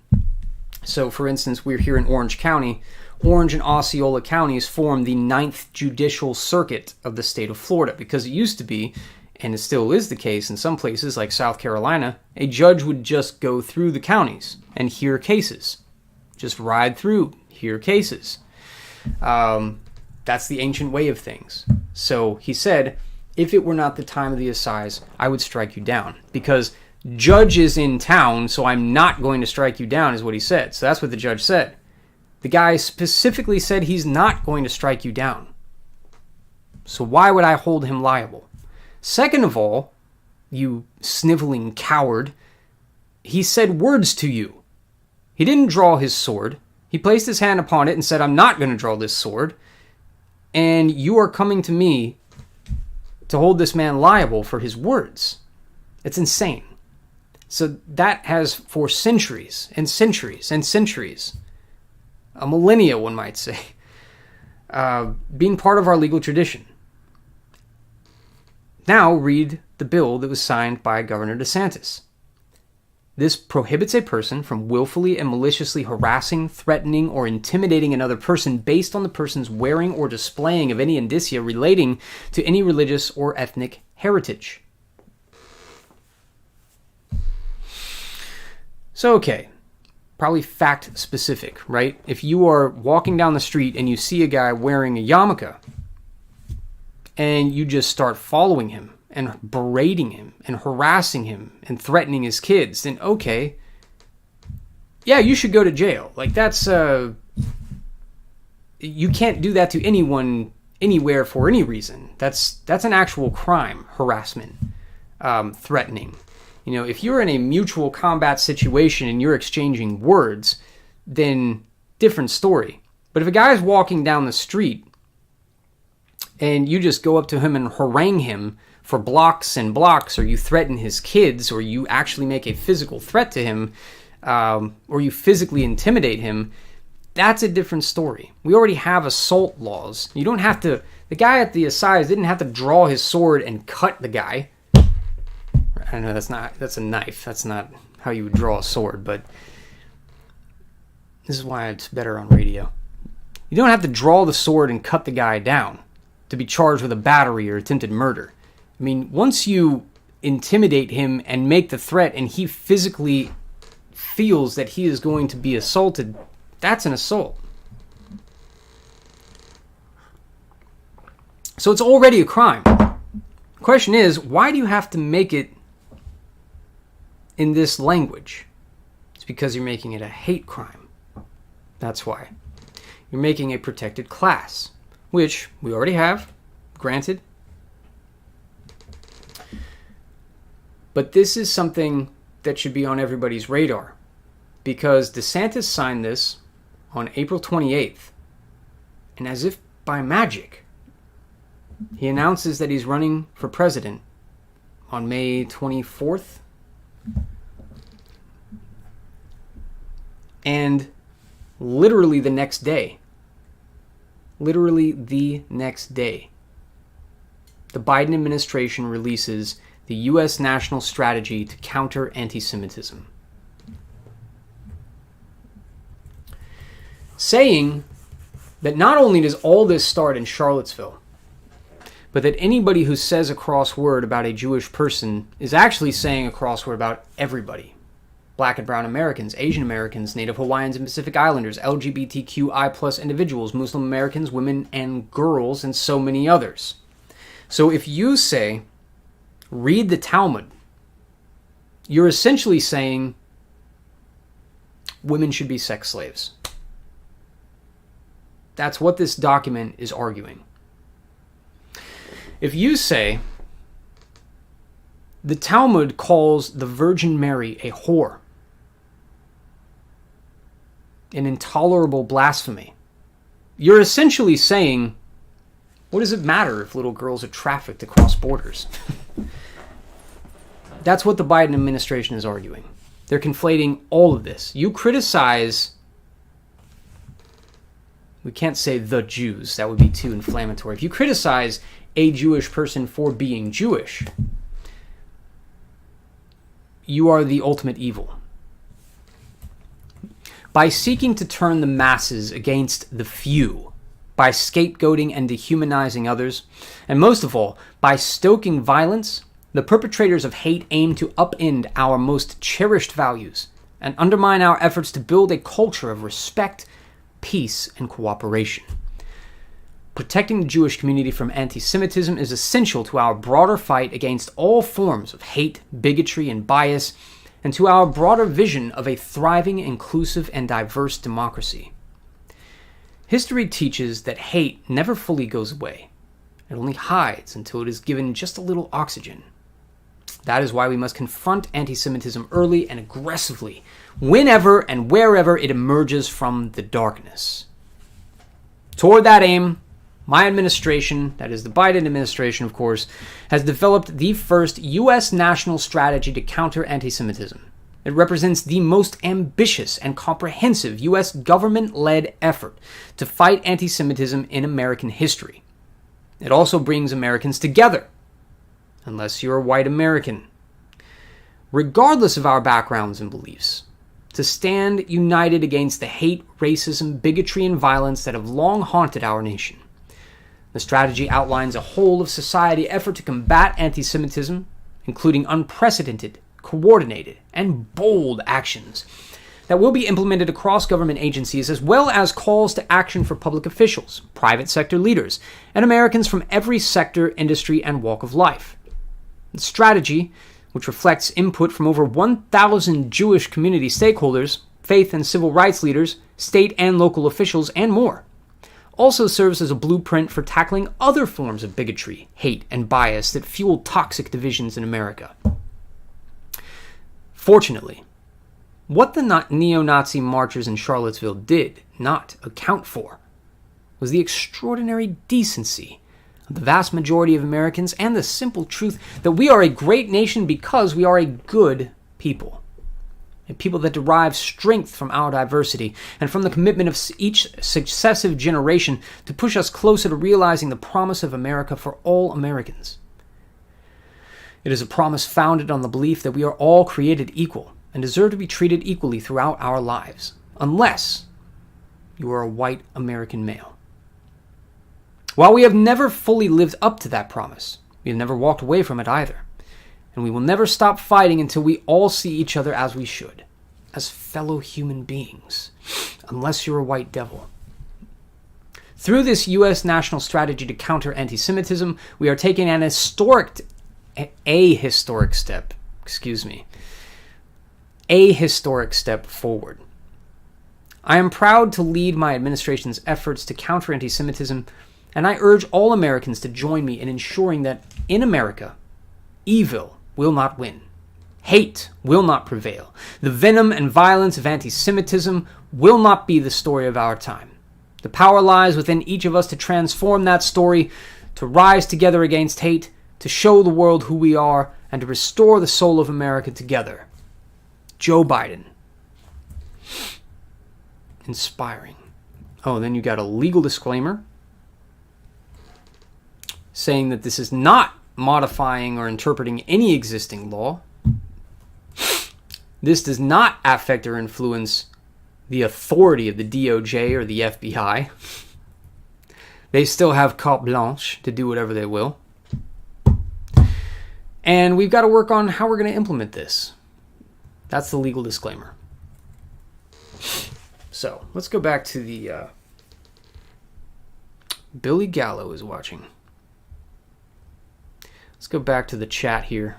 So for instance, we're here in Orange County. Orange and Osceola counties form the 9th Judicial Circuit of the state of Florida, because it used to be, and it still is the case in some places like South Carolina, a judge would just go through the counties and hear cases. Just ride through, hear cases. That's the ancient way of things. So he said, if it were not the time of the assize, I would strike you down. Because judge is in town, so I'm not going to strike you down, is what he said. So that's what the judge said. The guy specifically said he's not going to strike you down. So why would I hold him liable? Second of all, you sniveling coward, he said words to you. He didn't draw his sword. He placed his hand upon it and said, I'm not going to draw this sword. And you are coming to me to hold this man liable for his words. It's insane. So that has, for centuries and centuries and centuries, a millennia, one might say, being part of our legal tradition. Now read the bill that was signed by Governor DeSantis. This prohibits a person from willfully and maliciously harassing, threatening, or intimidating another person based on the person's wearing or displaying of any indicia relating to any religious or ethnic heritage. So, okay, probably fact specific, right? If you are walking down the street and you see a guy wearing a yarmulke and you just start following him and berating him and harassing him and threatening his kids, then okay, yeah, you should go to jail. Like, that's, you can't do that to anyone, anywhere, for any reason. That's an actual crime, harassment, threatening. You know, if you're in a mutual combat situation and you're exchanging words, then different story. But if a guy's walking down the street and you just go up to him and harangue him for blocks and blocks, or you threaten his kids, or you actually make a physical threat to him, or you physically intimidate him, that's a different story. We already have assault laws. You don't have to, the guy at the assize didn't have to draw his sword and cut the guy. I know that's a knife. That's not how you would draw a sword, but this is why it's better on radio. You don't have to draw the sword and cut the guy down to be charged with a battery or attempted murder. I mean, once you intimidate him and make the threat and he physically feels that he is going to be assaulted, that's an assault. So it's already a crime. The question is, why do you have to make it in this language? It's because you're making it a hate crime. That's why. You're making a protected class, which we already have, granted. But this is something that should be on everybody's radar, because DeSantis signed this on April 28th, and as if by magic, he announces that he's running for president on May 24th. And literally the next day, the Biden administration releases the U.S. national strategy to counter anti-Semitism, saying that not only does all this start in Charlottesville, but that anybody who says a cross word about a Jewish person is actually saying a cross word about everybody. Black and brown Americans, Asian Americans, Native Hawaiians and Pacific Islanders, LGBTQI+ individuals, Muslim Americans, women and girls, and so many others. So if you say, read the Talmud, you're essentially saying women should be sex slaves. That's what this document is arguing. If you say the Talmud calls the Virgin Mary a whore, an intolerable blasphemy, you're essentially saying, what does it matter if little girls are trafficked across borders? That's what the Biden administration is arguing. They're conflating all of this. You criticize, we can't say the Jews, that would be too inflammatory. If you criticize a Jewish person for being Jewish, you are the ultimate evil. By seeking to turn the masses against the few, by scapegoating and dehumanizing others, and most of all, by stoking violence, the perpetrators of hate aim to upend our most cherished values and undermine our efforts to build a culture of respect, peace, and cooperation. Protecting the Jewish community from anti-Semitism is essential to our broader fight against all forms of hate, bigotry, and bias, and to our broader vision of a thriving, inclusive, and diverse democracy. History teaches that hate never fully goes away. It only hides until it is given just a little oxygen. That is why we must confront anti-Semitism early and aggressively, whenever and wherever it emerges from the darkness. Toward that aim, My administration, that is the Biden administration, of course, has developed the first U.S. national strategy to counter anti-Semitism. It represents the most ambitious and comprehensive U.S. government-led effort to fight anti-Semitism in American history. It also brings Americans together, unless you're a white American, regardless of our backgrounds and beliefs, to stand united against the hate, racism, bigotry, and violence that have long haunted our nation. The strategy outlines a whole-of-society effort to combat anti-Semitism, including unprecedented, coordinated, and bold actions that will be implemented across government agencies, as well as calls to action for public officials, private sector leaders, and Americans from every sector, industry, and walk of life. The strategy, which reflects input from over 1,000 Jewish community stakeholders, faith and civil rights leaders, state and local officials, and more, also serves as a blueprint for tackling other forms of bigotry, hate, and bias that fuel toxic divisions in America. Fortunately, what the neo-Nazi marchers in Charlottesville did not account for was the extraordinary decency of the vast majority of Americans and the simple truth that we are a great nation because we are a good people. A people that derive strength from our diversity and from the commitment of each successive generation to push us closer to realizing the promise of America for all Americans. It is a promise founded on the belief that we are all created equal and deserve to be treated equally throughout our lives, unless you are a white American male. While we have never fully lived up to that promise, we have never walked away from it either. And we will never stop fighting until we all see each other as we should, as fellow human beings, unless you're a white devil. Through this U.S. national strategy to counter anti-Semitism, we are taking a historic step forward. I am proud to lead my administration's efforts to counter anti-Semitism, and I urge all Americans to join me in ensuring that in America, evil will not win. Hate will not prevail. The venom and violence of anti-Semitism will not be the story of our time. The power lies within each of us to transform that story, to rise together against hate, to show the world who we are, and to restore the soul of America together. Joe Biden. Inspiring. Oh, then you got a legal disclaimer saying that this is not modifying or interpreting any existing law. This does not affect or influence the authority of the DOJ or the FBI. They still have carte blanche to do whatever they will. And we've got to work on how we're going to implement this. That's the legal disclaimer. So, let's go back to the... Billy Gallo is watching. Let's go back to the chat here.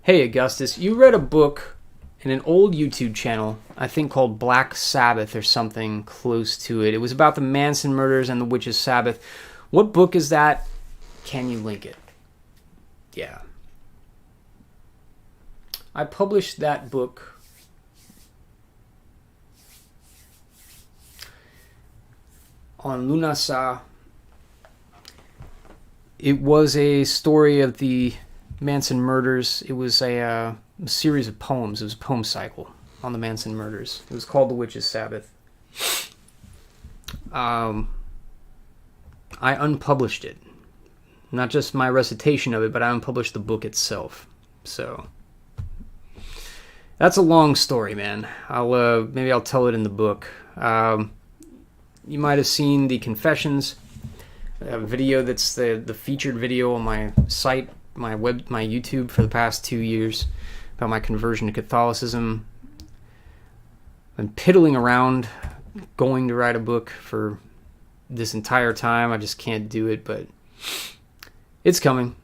Hey, Augustus, you read a book in an old YouTube channel, I think called Black Sabbath or something close to it. It was about the Manson murders and the Witches' Sabbath. What book is that? Can you link it? Yeah. I published that book on Lunasa. It was a story of the Manson murders. It was a series of poems. It was a poem cycle on the Manson murders. It was called The Witches' Sabbath. I unpublished it. Not just my recitation of it, but I unpublished the book itself. So that's a long story, man. Maybe I'll tell it in the book. You might have seen the Confessions. A video that's the featured video on my site, my YouTube for the past 2 years about my conversion to Catholicism. I've been piddling around going to write a book for this entire time. I just can't do it, but it's coming.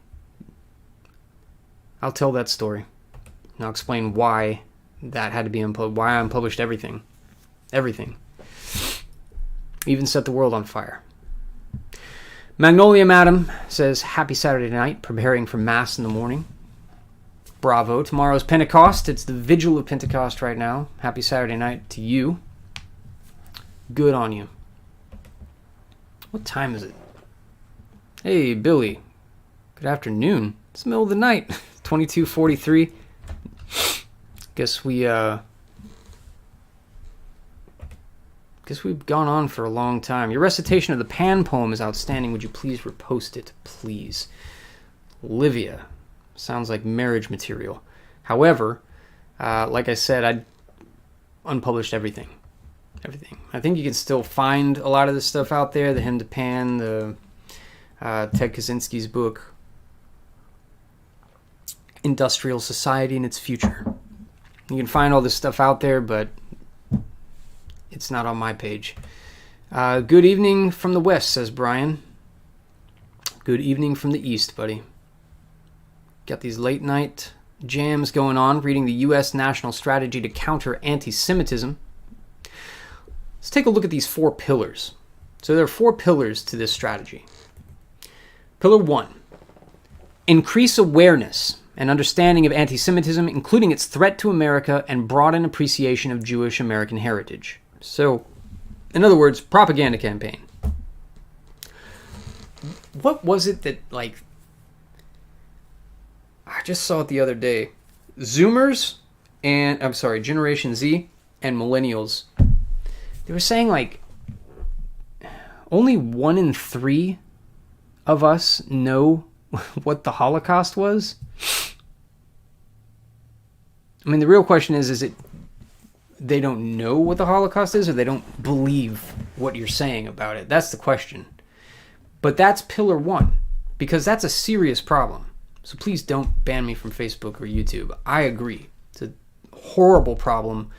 I'll tell that story. And I'll explain why that had to be unpublished, why I unpublished everything. Everything. Even set the world on fire. Magnolia Madam says, happy Saturday night, preparing for Mass in the morning. Bravo. Tomorrow's Pentecost. It's the vigil of Pentecost right now. Happy Saturday night to you. Good on you. What time is it? Hey, Billy. Good afternoon. It's the middle of the night. 22:43. Guess we've gone on for a long time. Your recitation of the Pan poem is outstanding. Would you please repost it, please? Livia. Sounds like marriage material. However, like I said, I unpublished everything. I think you can still find a lot of this stuff out there. The Hymn to Pan, the Ted Kaczynski's book, Industrial Society and Its Future. You can find all this stuff out there, but it's not on my page. Good evening from the west, says Brian. Good evening from the east, buddy. Got these late night jams going on, reading the U.S. National Strategy to Counter Anti-Semitism. Let's take a look at these 4 pillars. So there are 4 pillars to this strategy. Pillar 1, increase awareness and understanding of anti-Semitism, including its threat to America, and broaden appreciation of Jewish American heritage. So, in other words, propaganda campaign. What was it that, I just saw it the other day. Zoomers Generation Z and Millennials, they were saying, only 1 in 3 of us know what the Holocaust was. I mean, the real question is it they don't know what the Holocaust is, or they don't believe what you're saying about it? That's the question. But that's pillar 1, because that's a serious problem. So please don't ban me from Facebook or YouTube. I agree. It's a horrible problem.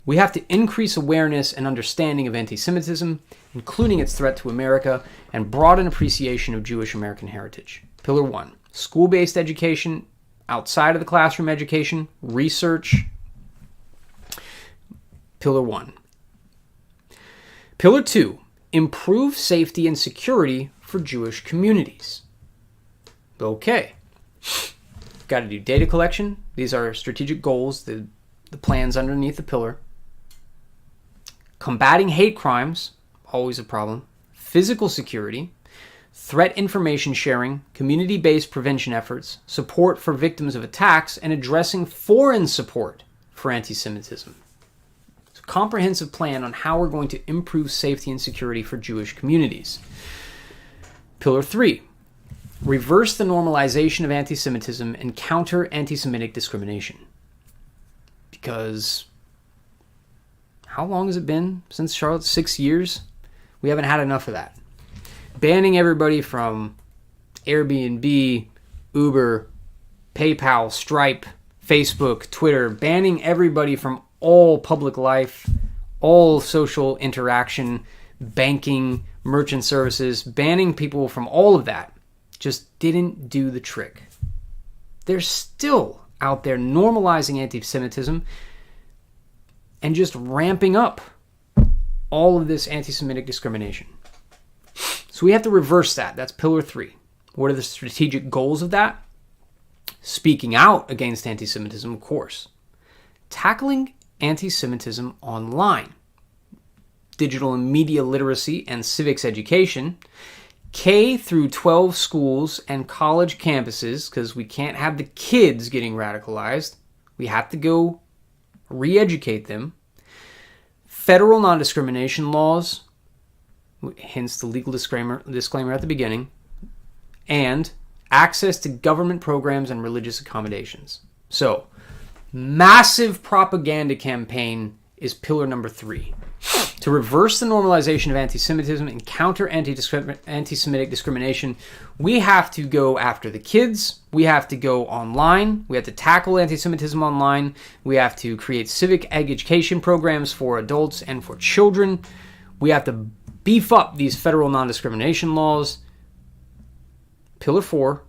We have to increase awareness and understanding of anti-Semitism, including its threat to America, and broaden appreciation of Jewish American heritage. Pillar 1, school-based education, outside of the classroom education, research. Pillar 1. Pillar 2, improve safety and security for Jewish communities. Okay. Got to do data collection. These are strategic goals, the plans underneath the pillar. Combating hate crimes, always a problem. Physical security, threat information sharing, community-based prevention efforts, support for victims of attacks, and addressing foreign support for anti-Semitism. It's a comprehensive plan on how we're going to improve safety and security for Jewish communities. Pillar 3, reverse the normalization of anti-Semitism and counter anti-Semitic discrimination. Because how long has it been since Charlotte? 6 years? We haven't had enough of that. Banning everybody from Airbnb, Uber, PayPal, Stripe, Facebook, Twitter, banning everybody from all public life, all social interaction, banking, merchant services, banning people from all of that just didn't do the trick. They're still out there normalizing anti-Semitism and just ramping up all of this anti-Semitic discrimination. So we have to reverse that. That's pillar 3. What are the strategic goals of that? Speaking out against anti-Semitism, of course. Tackling anti-Semitism online. Digital and media literacy and civics education. K through 12 schools and college campuses, because we can't have the kids getting radicalized. We have to go re-educate them. Federal non-discrimination laws, hence the legal disclaimer at the beginning, and access to government programs and religious accommodations. So, massive propaganda campaign is pillar number 3. To reverse the normalization of anti-Semitism and counter anti-Semitic discrimination, we have to go after the kids. We have to go online. We have to tackle anti-Semitism online. We have to create civic education programs for adults and for children. We have to beef up these federal non-discrimination laws. Pillar 4,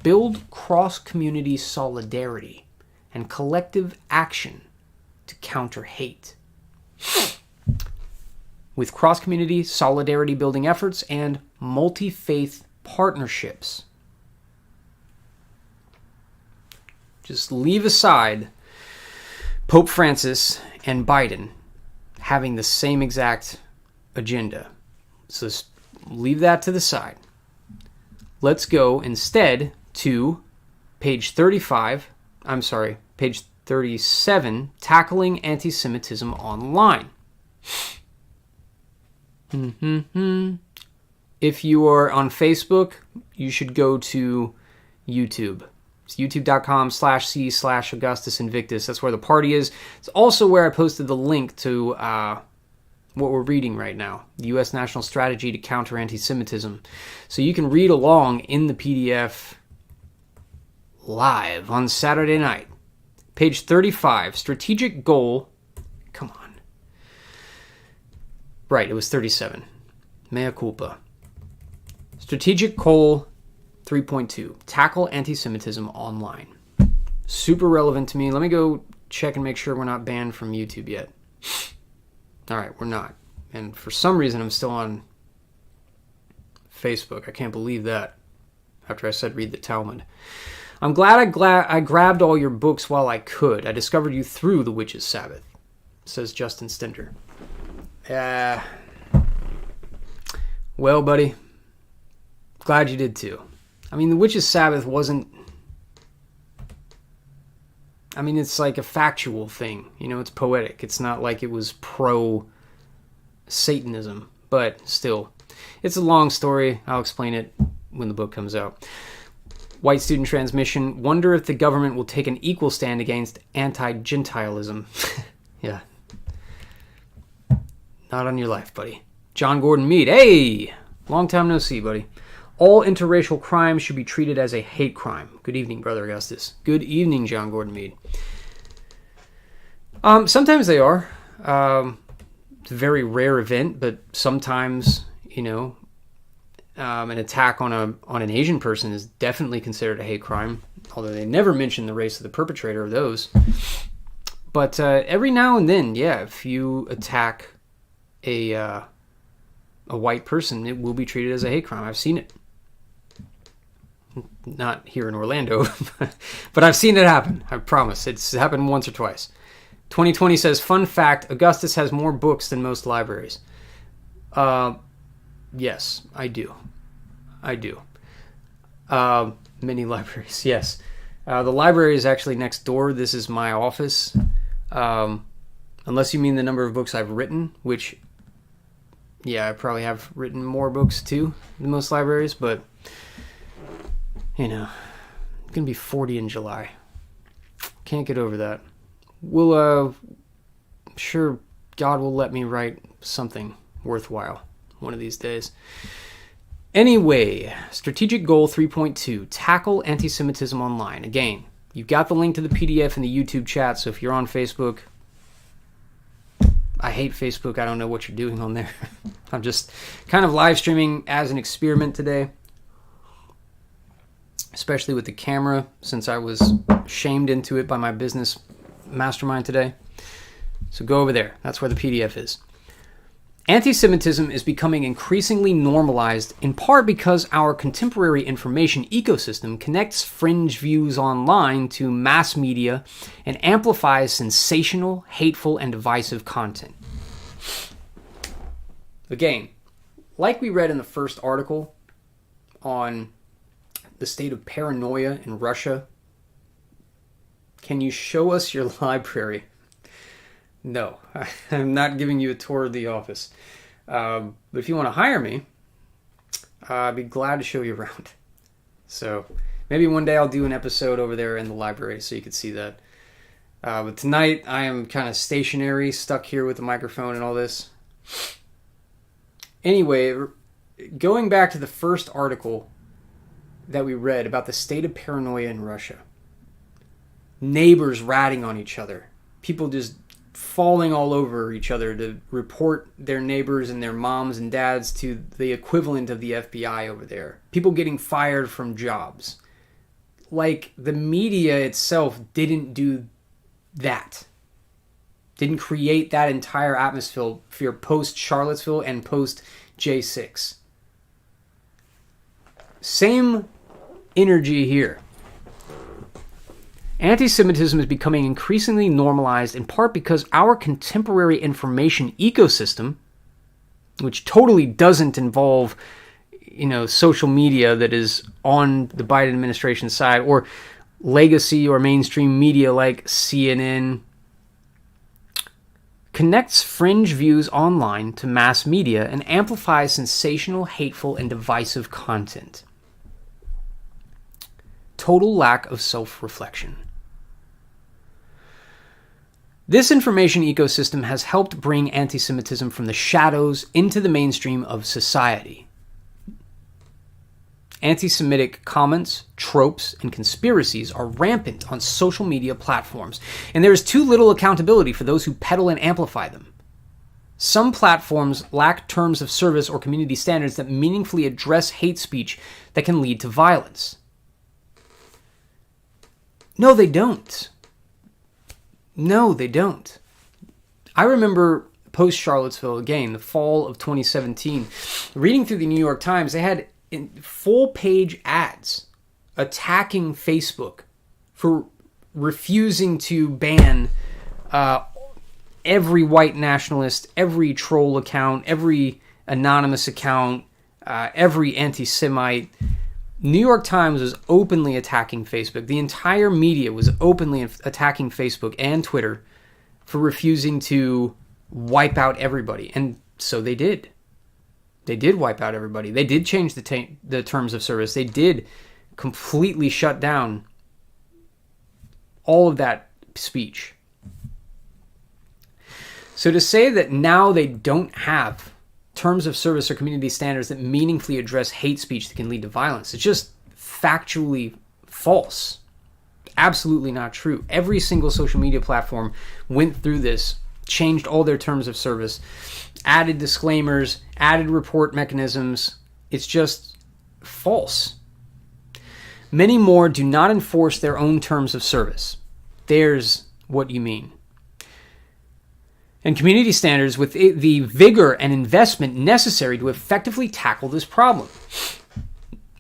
build cross-community solidarity and collective action to counter hate. With cross-community solidarity building efforts and multi-faith partnerships. Just leave aside Pope Francis and Biden. having the same exact agenda. So leave that to the side. Let's go instead to page 37, Tackling Anti-Semitism Online. If you are on Facebook, you should go to YouTube. It's youtube.com/c/Augustus Invictus. That's where the party is. It's also where I posted the link to what we're reading right now, the U.S. National Strategy to Counter Anti-Semitism. So you can read along in the PDF live on Saturday night. Page 35, strategic goal. Come on. Right, it was 37. Mea culpa. Strategic goal 3.2, tackle anti-Semitism online. Super relevant to me. Let me go check and make sure we're not banned from YouTube yet. All right, we're not. And for some reason, I'm still on Facebook. I can't believe that after I said read the Talmud. I'm glad I grabbed all your books while I could. I discovered you through The Witch's Sabbath, says Justin Stender. Well, buddy, glad you did too. I mean, The Witch's Sabbath wasn't... I mean, it's like a factual thing. You know, it's poetic. It's not like it was pro-Satanism. But still, it's a long story. I'll explain it when the book comes out. White Student Transmission. Wonder if the government will take an equal stand against anti-Gentilism. Yeah. Not on your life, buddy. John Gordon Mead. Hey! Long time no see, buddy. All interracial crimes should be treated as a hate crime. Good evening, Brother Augustus. Good evening, John Gordon Mead. Sometimes they are. It's a very rare event, but sometimes, you know, an attack on an Asian person is definitely considered a hate crime, although they never mention the race of the perpetrator of those. But every now and then, yeah, if you attack a white person, it will be treated as a hate crime. I've seen it. Not here in Orlando, but I've seen it happen. I promise. It's happened once or twice. 2020 says, fun fact, Augustus has more books than most libraries. Yes, I do. Many libraries, yes. The library is actually next door. This is my office. Unless you mean the number of books I've written, which, yeah, I probably have written more books too than most libraries, but, you know, I'm going to be 40 in July. Can't get over that. I'm sure God will let me write something worthwhile one of these days. Anyway, strategic goal 3.2, tackle anti-Semitism online. Again, you've got the link to the PDF in the YouTube chat, so if you're on Facebook, I hate Facebook. I don't know what you're doing on there. I'm just kind of live streaming as an experiment today, especially with the camera, since I was shamed into it by my business mastermind today. So go over there. That's where the PDF is. Anti-Semitism is becoming increasingly normalized, in part because our contemporary information ecosystem connects fringe views online to mass media and amplifies sensational, hateful, and divisive content. Again, like we read in the first article on the state of paranoia in Russia, can you show us your library? No, I'm not giving you a tour of the office. But if you want to hire me, I'd be glad to show you around. So maybe one day I'll do an episode over there in the library so you can see that. But tonight I am kind of stationary, stuck here with the microphone and all this. Anyway, going back to the first article that we read about the state of paranoia in Russia. Neighbors ratting on each other. People just falling all over each other to report their neighbors and their moms and dads to the equivalent of the FBI over there. People getting fired from jobs. Like, the media itself didn't do that. Didn't create that entire atmosphere post-Charlottesville and post-J6. Same energy here. Anti-Semitism is becoming increasingly normalized in part because our contemporary information ecosystem, which totally doesn't involve, social media that is on the Biden administration side, or legacy or mainstream media like CNN, connects fringe views online to mass media and amplifies sensational, hateful, and divisive content. Total lack of self-reflection. This information ecosystem has helped bring anti-Semitism from the shadows into the mainstream of society. Anti-Semitic comments, tropes, and conspiracies are rampant on social media platforms, and there is too little accountability for those who peddle and amplify them. Some platforms lack terms of service or community standards that meaningfully address hate speech that can lead to violence. No, they don't. I remember post-Charlottesville, again, the fall of 2017, reading through the New York Times, they had full-page ads attacking Facebook for refusing to ban every white nationalist, every troll account, every anonymous account, every anti-Semite. New York Times was openly attacking Facebook. The entire media was openly attacking Facebook and Twitter for refusing to wipe out everybody. And so they did. They did wipe out everybody. They did change the terms of service. They did completely shut down all of that speech. So to say that now they don't have terms of service or community standards that meaningfully address hate speech that can lead to violence, it's just factually false. Absolutely not true. Every single social media platform went through this, changed all their terms of service, added disclaimers, added report mechanisms. It's just false. Many more do not enforce their own terms of service. There's what you mean. And community standards with the vigor and investment necessary to effectively tackle this problem.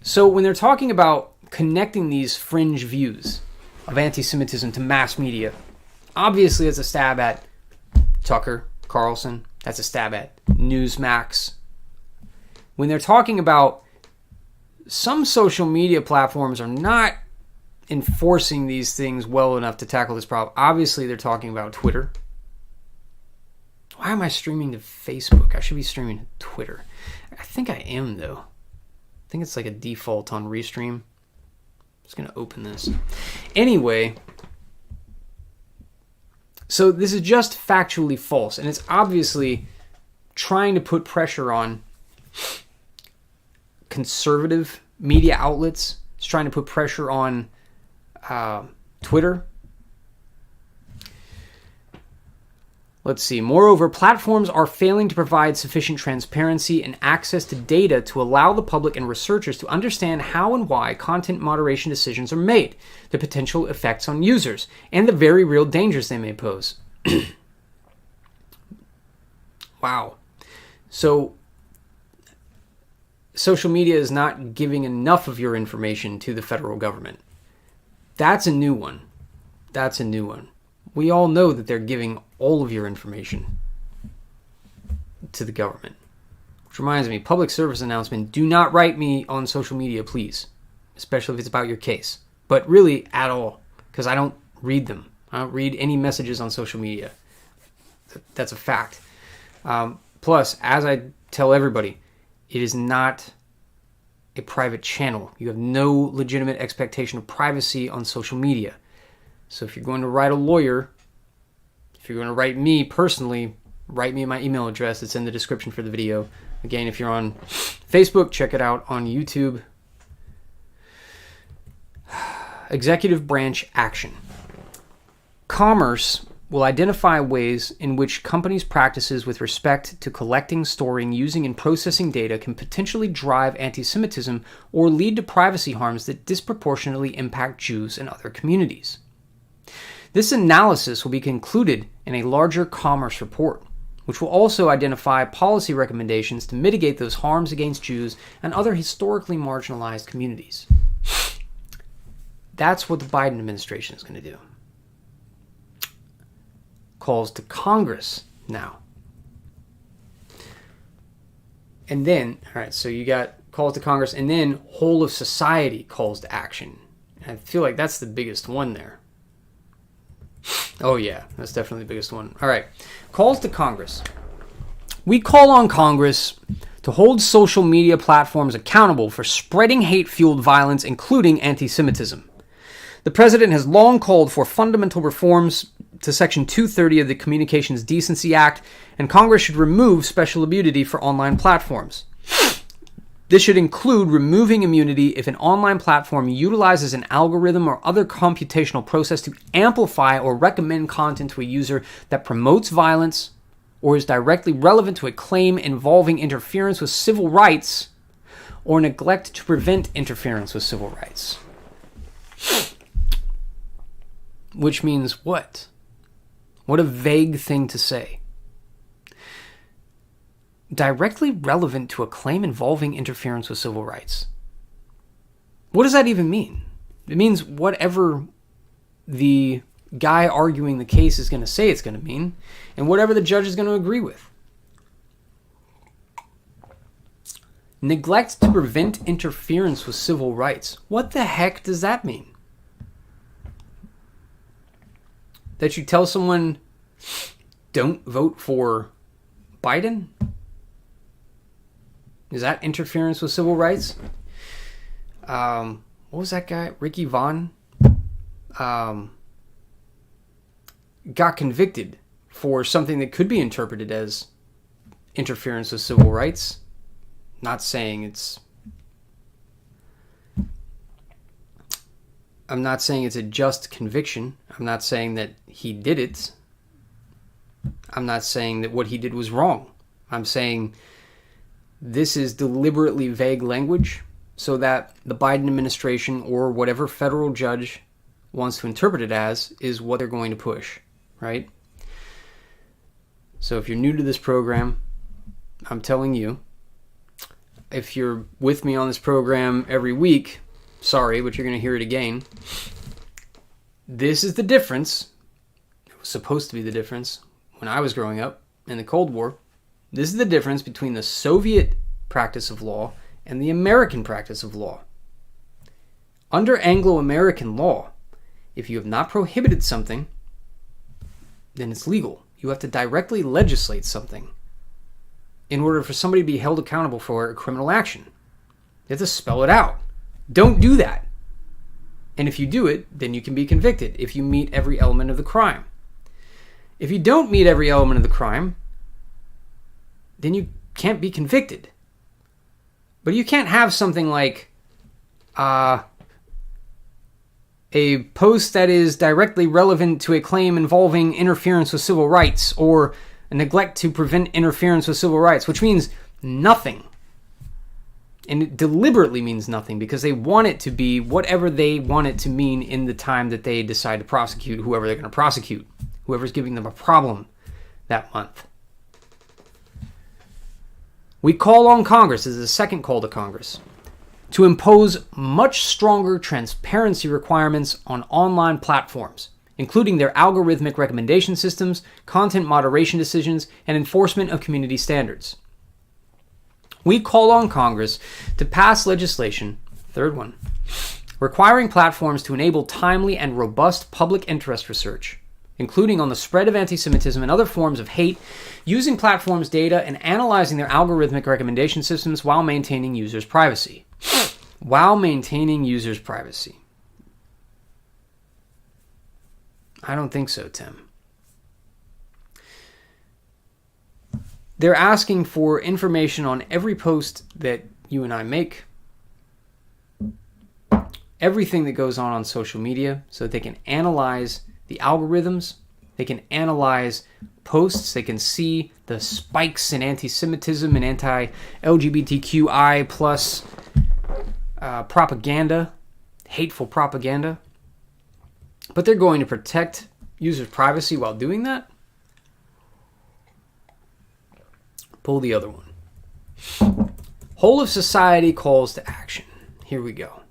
So when they're talking about connecting these fringe views of anti-Semitism to mass media, obviously it's a stab at Tucker Carlson. That's a stab at Newsmax. When they're talking about some social media platforms are not enforcing these things well enough to tackle this problem, obviously they're talking about Twitter. Why am I streaming to Facebook? I should be streaming to Twitter. I think I am, though. I think it's like a default on Restream. I'm just going to open this. Anyway, so this is just factually false, and it's obviously trying to put pressure on conservative media outlets. It's trying to put pressure on Twitter. Let's see. Moreover, platforms are failing to provide sufficient transparency and access to data to allow the public and researchers to understand how and why content moderation decisions are made, the potential effects on users, and the very real dangers they may pose. Wow. So, social media is not giving enough of your information to the federal government. That's a new one. We all know that they're giving all of your information to the government. Which reminds me, public service announcement, do not write me on social media, please. Especially if it's about your case. But really, at all. Because I don't read them. I don't read any messages on social media. That's a fact. Plus, as I tell everybody, it is not a private channel. You have no legitimate expectation of privacy on social media. So if you're going to write a lawyer, if you're going to write me personally, write me my email address. It's in the description for the video. Again, if you're on Facebook, check it out on YouTube. Executive branch action. Commerce will identify ways in which companies' practices with respect to collecting, storing, using, and processing data can potentially drive anti-Semitism or lead to privacy harms that disproportionately impact Jews and other communities. This analysis will be concluded in a larger commerce report, which will also identify policy recommendations to mitigate those harms against Jews and other historically marginalized communities. That's what the Biden administration is going to do. Calls to Congress now. And then, all right, so you got calls to Congress, and then whole of society calls to action. And I feel like that's the biggest one there. Oh yeah, that's definitely the biggest one. All right, calls to Congress. We call on Congress to hold social media platforms accountable for spreading hate-fueled violence, including anti-Semitism. The president has long called for fundamental reforms to Section 230 of the Communications Decency Act, and Congress should remove special immunity for online platforms. This should include removing immunity if an online platform utilizes an algorithm or other computational process to amplify or recommend content to a user that promotes violence or is directly relevant to a claim involving interference with civil rights or neglect to prevent interference with civil rights. Which means what? What a vague thing to say. Directly relevant to a claim involving interference with civil rights. What does that even mean? It means whatever the guy arguing the case is going to say it's going to mean, and whatever the judge is going to agree with. Neglect to prevent interference with civil rights. What the heck does that mean? That you tell someone, don't vote for Biden? Is that interference with civil rights? What was that guy? Ricky Vaughn? Got convicted for something that could be interpreted as interference with civil rights. Not saying it's... I'm not saying it's a just conviction. I'm not saying that he did it. I'm not saying that what he did was wrong. I'm saying this is deliberately vague language so that the Biden administration or whatever federal judge wants to interpret it as is what they're going to push, right? So if you're new to this program, I'm telling you, if you're with me on this program every week, sorry, but you're going to hear it again. This is the difference. It was supposed to be the difference when I was growing up in the Cold War. This is the difference between the Soviet practice of law and the American practice of law. Under Anglo-American law, if you have not prohibited something, then it's legal. You have to directly legislate something in order for somebody to be held accountable for a criminal action. You have to spell it out. Don't do that. And if you do it, then you can be convicted if you meet every element of the crime. If you don't meet every element of the crime, then you can't be convicted. But you can't have something like a post that is directly relevant to a claim involving interference with civil rights or a neglect to prevent interference with civil rights, which means nothing. And it deliberately means nothing because they want it to be whatever they want it to mean in the time that they decide to prosecute whoever they're going to prosecute, whoever's giving them a problem that month. We call on Congress, this is the second call to Congress, to impose much stronger transparency requirements on online platforms, including their algorithmic recommendation systems, content moderation decisions, and enforcement of community standards. We call on Congress to pass legislation, third one, requiring platforms to enable timely and robust public interest research, including on the spread of anti-Semitism and other forms of hate, using platforms' data and analyzing their algorithmic recommendation systems while maintaining users' privacy. While maintaining users' privacy. I don't think so, Tim. They're asking for information on every post that you and I make, everything that goes on social media, so that they can analyze the algorithms, they can analyze posts, they can see the spikes in anti-Semitism and anti-LGBTQI plus propaganda, hateful propaganda. But they're going to protect users' privacy while doing that? Pull the other one. Whole of society calls to action. Here we go.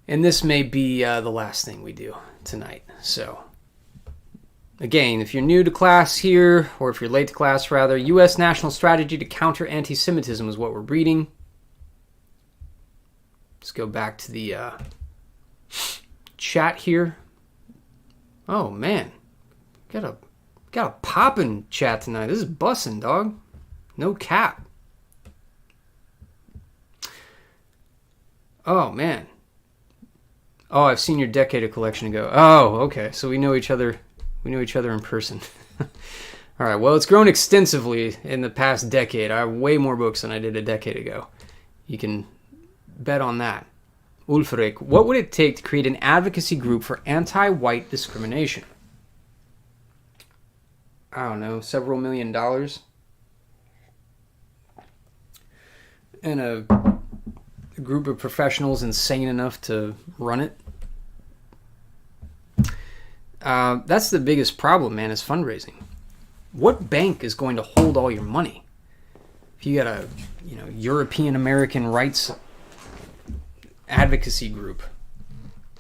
And this may be the last thing we do tonight. So, again, if you're new to class here, or if you're late to class rather, U.S. National Strategy to Counter Anti-Semitism is what we're reading. Let's go back to the chat here. Oh, man. Got a poppin' chat tonight. This is bussin', dog. No cap. Oh, man. Oh, I've seen your Decade of collection ago. Oh, okay. So we know each other. We know each other in person. All right. Well, it's grown extensively in the past decade. I have way more books than I did a decade ago. You can bet on that. Ulfric, what would it take to create an advocacy group for anti-white discrimination? I don't know, several $1 million. And a group of professionals insane enough to run it. That's the biggest problem, man, is fundraising. What bank is going to hold all your money? If you got a, European American rights advocacy group,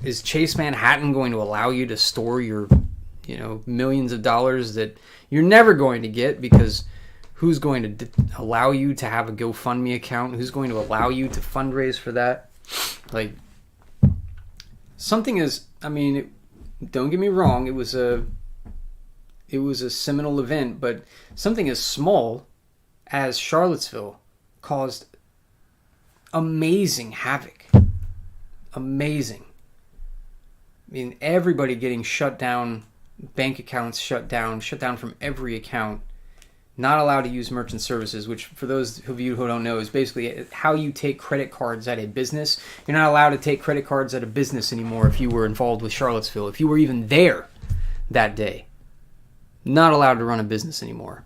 is Chase Manhattan going to allow you to store your, millions of dollars that you're never going to get, because who's going to allow you to have a GoFundMe account? Who's going to allow you to fundraise for that? Like, something is, don't get me wrong, it was a seminal event, but something as small as Charlottesville caused amazing havoc. Amazing. Everybody getting shut down, bank accounts shut down from every account. Not allowed to use merchant services, which for those of you who don't know is basically how you take credit cards at a business. You're not allowed to take credit cards at a business anymore if you were involved with Charlottesville. If you were even there that day, not allowed to run a business anymore.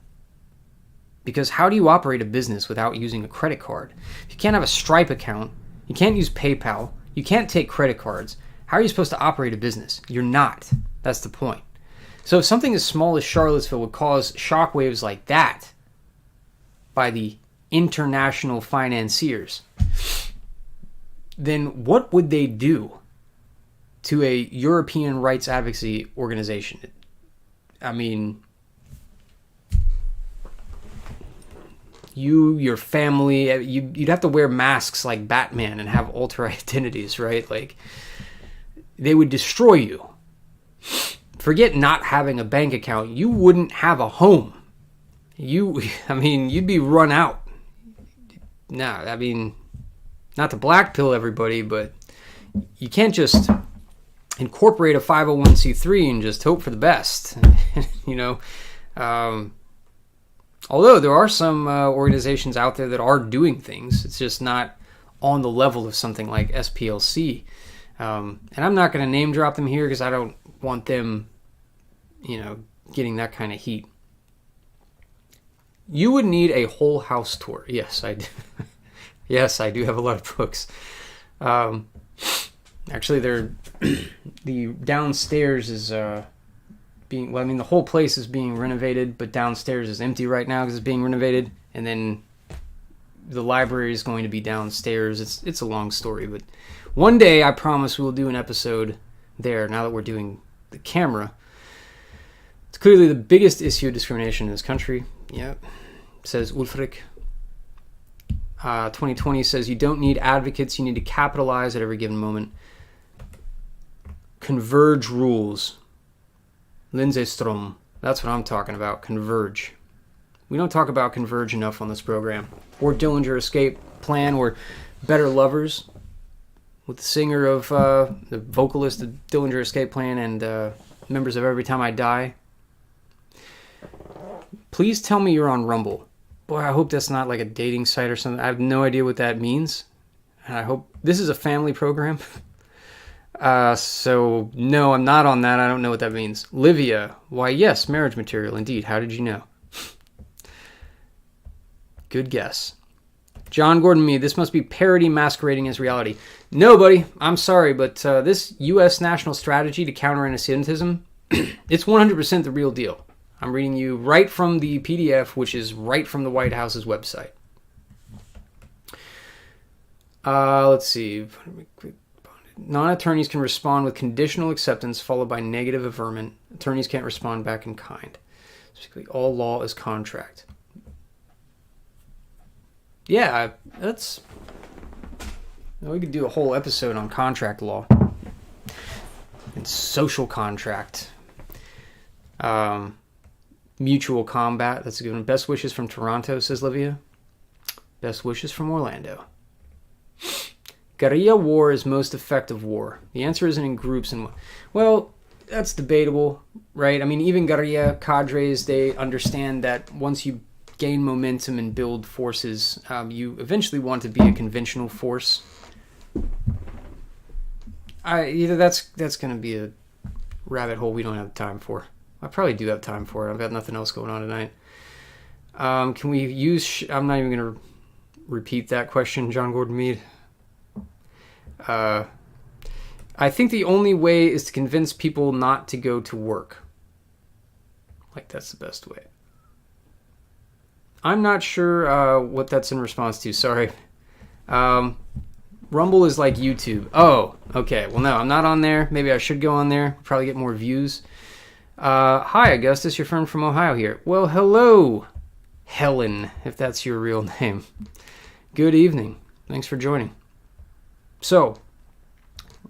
Because how do you operate a business without using a credit card? If you can't have a Stripe account, you can't use PayPal, you can't take credit cards, how are you supposed to operate a business? You're not. That's the point. So if something as small as Charlottesville would cause shockwaves like that by the international financiers, then what would they do to a European rights advocacy organization? Your family, you'd have to wear masks like Batman and have alter identities, right? Like, they would destroy you. Forget not having a bank account. You wouldn't have a home. You'd be run out. Not to black pill everybody, but you can't just incorporate a 501c3 and just hope for the best. Although there are some organizations out there that are doing things, it's just not on the level of something like SPLC. And I'm not going to name drop them here because I don't want them, getting that kind of heat. You would need a whole house tour. Yes, I do. Yes, I do have a lot of books. Actually, the downstairs is the whole place is being renovated, but downstairs is empty right now because it's being renovated. And then the library is going to be downstairs. It's a long story, but one day I promise we will do an episode there. Now that we're doing the camera, it's clearly the biggest issue of discrimination in this country. Yeah, says Ulfric. 2020 says you don't need advocates. You need to capitalize at every given moment. Converge rules. Lindsay Strom. That's what I'm talking about. Converge. We don't talk about Converge enough on this program. Or Dillinger Escape Plan, or Better Lovers, with the singer of the vocalist of Dillinger Escape Plan and members of Every Time I Die. Please tell me you're on Rumble. Boy, I hope that's not like a dating site or something. I have no idea what that means. And I hope this is a family program. So no, I'm not on that. I don't know what that means. Livia, why yes, marriage material. Indeed. How did you know? Good guess. John Gordon Mead, this must be parody masquerading as reality. No, buddy, I'm sorry, but this U.S. national strategy to counter anti-Semitism, it's 100% the real deal. I'm reading you right from the PDF, which is right from the White House's website. Let's see. Non-attorneys can respond with conditional acceptance followed by negative averment. Attorneys can't respond back in kind. Specifically, all law is contract. Yeah, that's... We could do a whole episode on contract law. And social contract. Mutual combat. That's a good one. Best wishes from Toronto, says Livia. Best wishes from Orlando. Guerrilla war is most effective war. The answer isn't in groups and... Well, that's debatable, right? I mean, even guerrilla cadres, they understand that once you gain momentum and build forces, you eventually want to be a conventional force. That's going to be a rabbit hole we don't have time for. I probably do have time for it. I've got nothing else going on tonight. Can we use... I'm not even going to repeat that question, John Gordon Mead. I think the only way is to convince people not to go to work. Like, that's the best way. I'm not sure what that's in response to. Sorry. Rumble is like YouTube. Oh, okay. Well, no, I'm not on there. Maybe I should go on there. Probably get more views. Hi, Augustus. Your friend from Ohio here. Well, hello, Helen, if that's your real name. Good evening. Thanks for joining. So,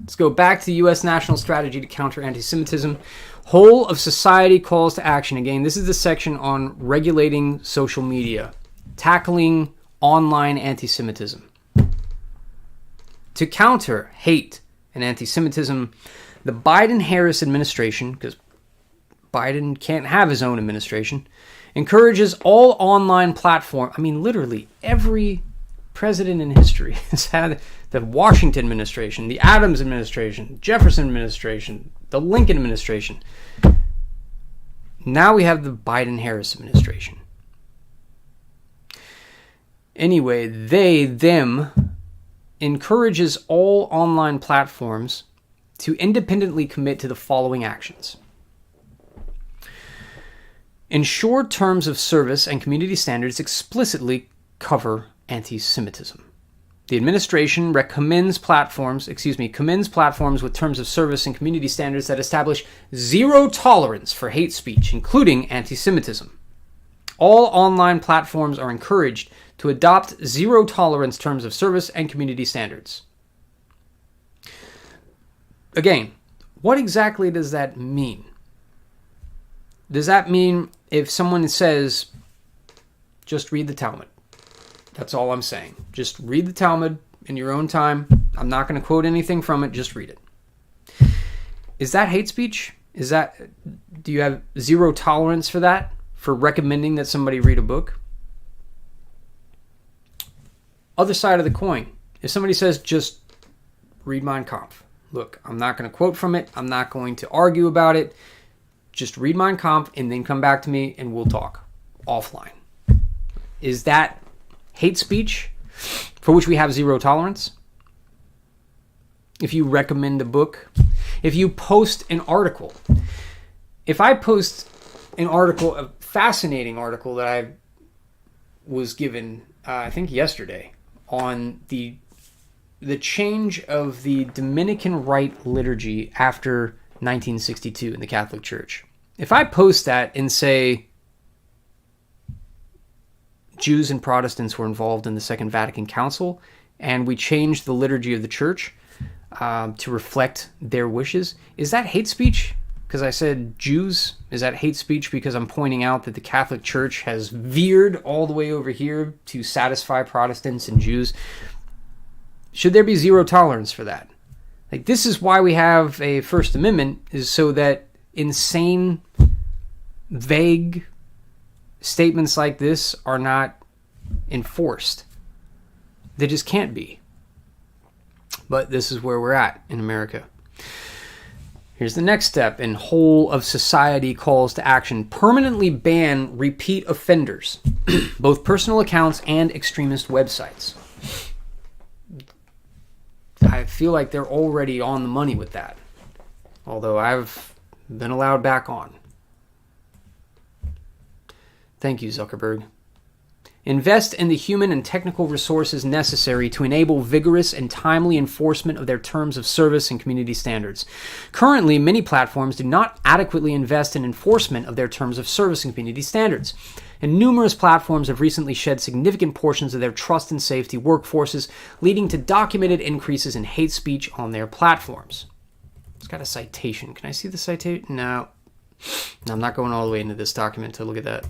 let's go back to the U.S. national strategy to counter anti-Semitism. Whole of society calls to action. Again, this is the section on regulating social media, tackling online anti-Semitism. To counter hate and anti-Semitism, the Biden-Harris administration, because Biden can't have his own administration, encourages all online platform. I mean, literally every president in history has had the Washington administration, the Adams administration, Jefferson administration, the Lincoln administration. Now we have the Biden-Harris administration. Anyway, them encourages all online platforms to independently commit to the following actions. Ensure terms of service and community standards explicitly cover anti-Semitism. The administration commends platforms with terms of service and community standards that establish zero tolerance for hate speech, including anti-Semitism. All online platforms are encouraged to adopt zero tolerance terms of service and community standards. Again, what exactly does that mean? Does that mean if someone says, just read the Talmud? That's all I'm saying. Just read the Talmud in your own time. I'm not going to quote anything from it. Just read it. Is that hate speech? Do you have zero tolerance for that? For recommending that somebody read a book? Other side of the coin. If somebody says, just read Mein Kampf. Look, I'm not going to quote from it. I'm not going to argue about it. Just read Mein Kampf and then come back to me and we'll talk offline. Is that hate speech for which we have zero tolerance? If you recommend a book, if you post an article, if I post an article, a fascinating article that I was given, I think yesterday, on the change of the Dominican Rite liturgy after 1962 in the Catholic Church. If I post that and say Jews and Protestants were involved in the Second Vatican Council and we changed the liturgy of the church to reflect their wishes, is that hate speech? Because I said Jews, is that hate speech because I'm pointing out that the Catholic Church has veered all the way over here to satisfy Protestants and Jews? Should there be zero tolerance for that? Like, this is why we have a First Amendment, is so that insane, vague statements like this are not enforced. They just can't be. But this is where we're at in America. Here's the next step in whole of society calls to action. Permanently ban repeat offenders, both personal accounts and extremist websites. I feel like they're already on the money with that, although I've been allowed back on. Thank you, Zuckerberg. invest in the human and technical resources necessary to enable vigorous and timely enforcement of their terms of service and community standards. Currently, many platforms do not adequately invest in enforcement of their terms of service and community standards, and numerous platforms have recently shed significant portions of their trust and safety workforces, leading to documented increases in hate speech on their platforms. It's got a citation. Can I see the citation? No, I'm not going all the way into this document to look at that.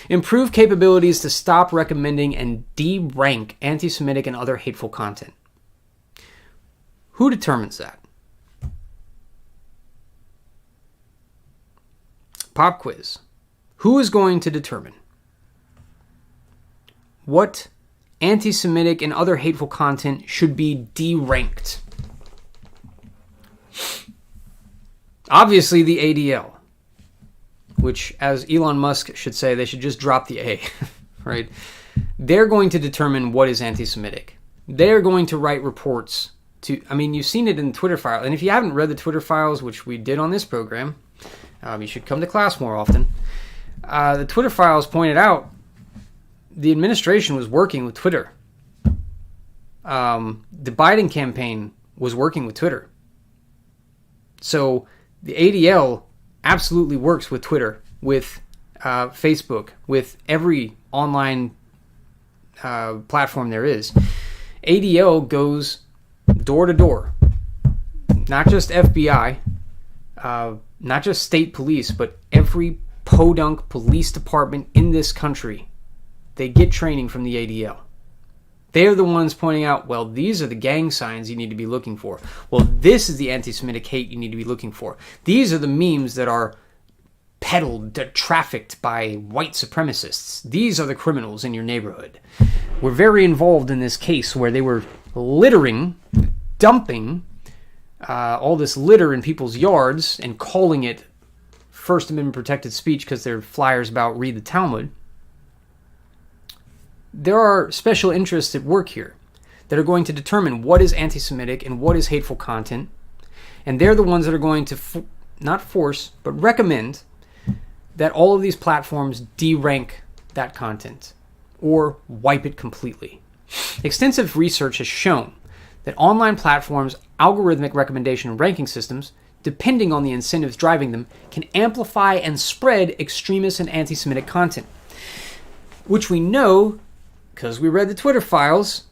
Improve capabilities to stop recommending and de-rank anti-Semitic and other hateful content. Who determines that? Pop quiz. Who is going to determine what anti-Semitic and other hateful content should be de-ranked? Obviously the ADL. Which, as Elon Musk should say, they should just drop the A, right? They're going to determine what is anti-Semitic. They're going to write reports to, you've seen it in the Twitter file. And if you haven't read the Twitter files, which we did on this program, you should come to class more often. The Twitter files pointed out the administration was working with Twitter. The Biden campaign was working with Twitter. So the ADL absolutely works with Twitter, with Facebook, with every online platform there is. ADL goes door to door. Not just FBI, not just state police, but every podunk police department in this country. They get training from the ADL. They're the ones pointing out, well, these are the gang signs you need to be looking for. Well, this is the anti-Semitic hate you need to be looking for. These are the memes that are peddled, trafficked by white supremacists. These are the criminals in your neighborhood. We're very involved in this case where they were littering, dumping all this litter in people's yards and calling it First Amendment protected speech because they're flyers about read the Talmud. There are special interests at work here that are going to determine what is anti-Semitic and what is hateful content. And they're the ones that are going to not force, but recommend that all of these platforms de-rank that content or wipe it completely. Extensive research has shown that online platforms' algorithmic recommendation and ranking systems, depending on the incentives driving them, can amplify and spread extremist and anti-Semitic content, which we know because we read the Twitter files,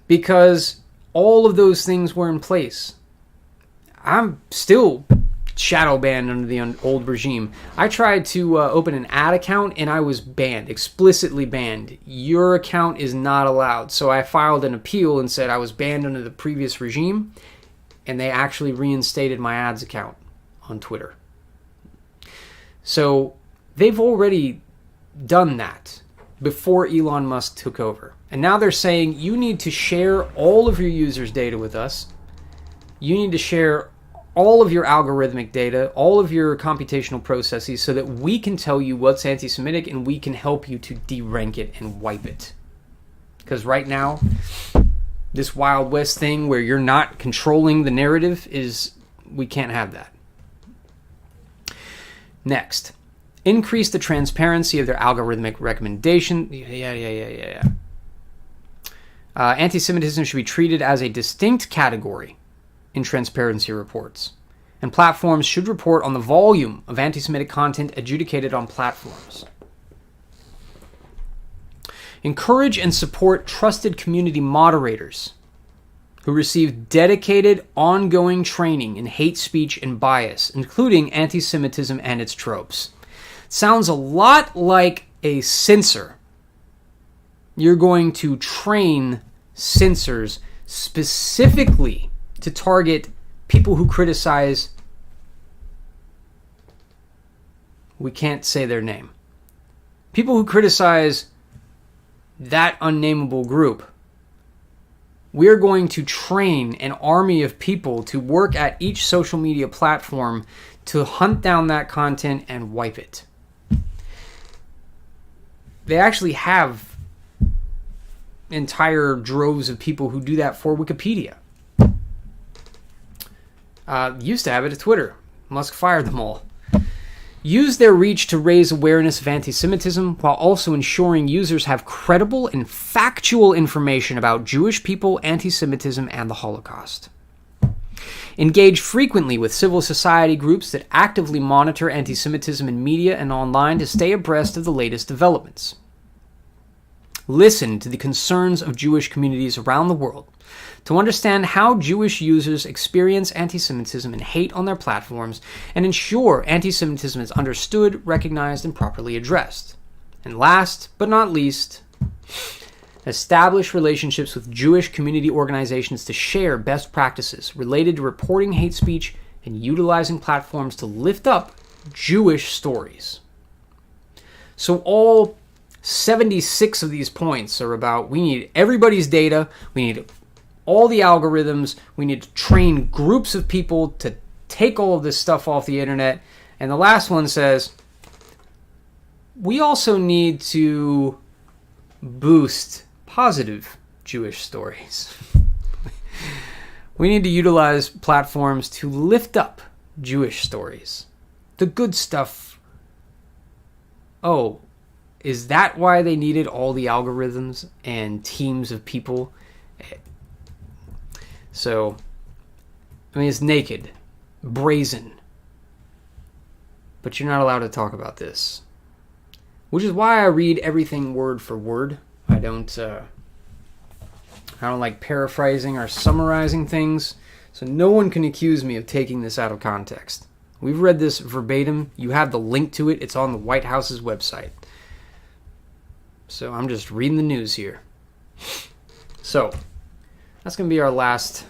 because all of those things were in place. I'm still shadow banned under the old regime. I tried to open an ad account and I was banned, explicitly banned. Your account is not allowed. So I filed an appeal and said I was banned under the previous regime, and they actually reinstated my ads account on Twitter. So they've already done that before Elon Musk took over. And now they're saying you need to share all of your users' data with us. You need to share all of your algorithmic data, all of your computational processes, so that we can tell you what's anti-Semitic and we can help you to de-rank it and wipe it. Because right now, this Wild West thing where you're not controlling the narrative we can't have that. Next. Increase the transparency of their algorithmic recommendation. Anti-Semitism should be treated as a distinct category in transparency reports. And platforms should report on the volume of anti-Semitic content adjudicated on platforms. Encourage and support trusted community moderators who receive dedicated, ongoing training in hate speech and bias, including anti-Semitism and its tropes. Sounds a lot like a censor. You're going to train censors specifically to target people who criticize, we can't say their name, people who criticize that unnameable group. We're going to train an army of people to work at each social media platform to hunt down that content and wipe it. They actually have entire droves of people who do that for Wikipedia. Used to have it at Twitter. Musk fired them all. use their reach to raise awareness of anti-Semitism while also ensuring users have credible and factual information about Jewish people, anti-Semitism, and the Holocaust. Engage frequently with civil society groups that actively monitor anti-Semitism in media and online to stay abreast of the latest developments. Listen to the concerns of Jewish communities around the world to understand how Jewish users experience anti-Semitism and hate on their platforms, and ensure anti-Semitism is understood, recognized, and properly addressed. And last but not least, establish relationships with Jewish community organizations to share best practices related to reporting hate speech and utilizing platforms to lift up Jewish stories. So all 76 of these points are about we need everybody's data, we need all the algorithms, we need to train groups of people to take all of this stuff off the internet. And the last one says, we also need to boost positive Jewish stories. We need to utilize platforms to lift up Jewish stories. The good stuff. Oh, is that why they needed all the algorithms and teams of people? So, I mean, it's naked, brazen, but you're not allowed to talk about this. Which is why I read everything word for word. I don't like paraphrasing or summarizing things, so no one can accuse me of taking this out of context. We've read this verbatim. You have the link to it. It's on the White House's website. So I'm just reading the news here. So that's going to be our last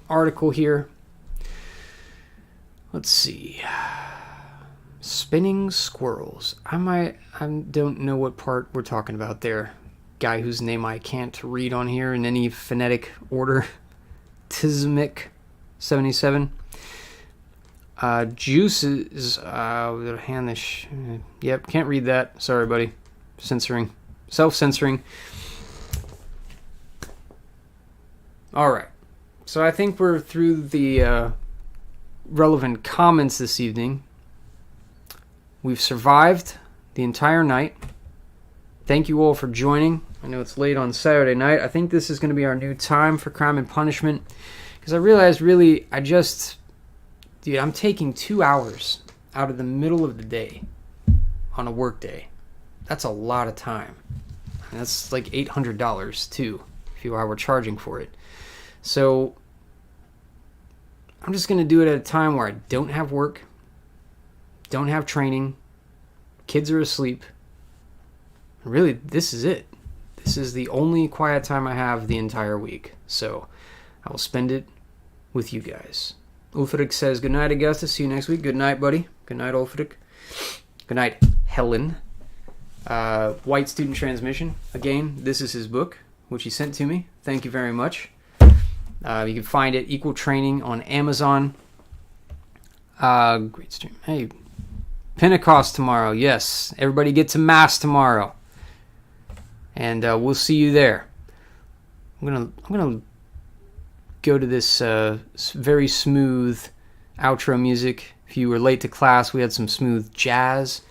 article here. Let's see. Spinning squirrels. I don't know what part we're talking about there. Guy whose name I can't read on here in any phonetic order. Tismic 77. Juices. Yep, can't read that. Sorry, buddy. Censoring. Self-censoring. Alright. So I think we're through the relevant comments this evening. We've survived the entire night. Thank you all for joining. I know it's late on Saturday night. I think this is going to be our new time for Crime and Punishment. Because I realized, really, dude, I'm taking 2 hours out of the middle of the day on a work day. That's a lot of time. And that's like $800 too, if I were charging for it. So I'm just going to do it at a time where I don't have work, don't have training, kids are asleep. Really, this is it. This is the only quiet time I have the entire week. So I will spend it with you guys. Ulfric says, good night, Augustus. See you next week. Good night, buddy. Good night, Ulfric. Good night, Helen. White Student Transmission. Again, this is his book, which he sent to me. Thank you very much. You can find it, Equal Training, on Amazon. Great stream. Hey, Pentecost tomorrow. Yes, everybody get to Mass tomorrow. And we'll see you there. I'm gonna go to this very smooth outro music. If you were late to class, we had some smooth jazz.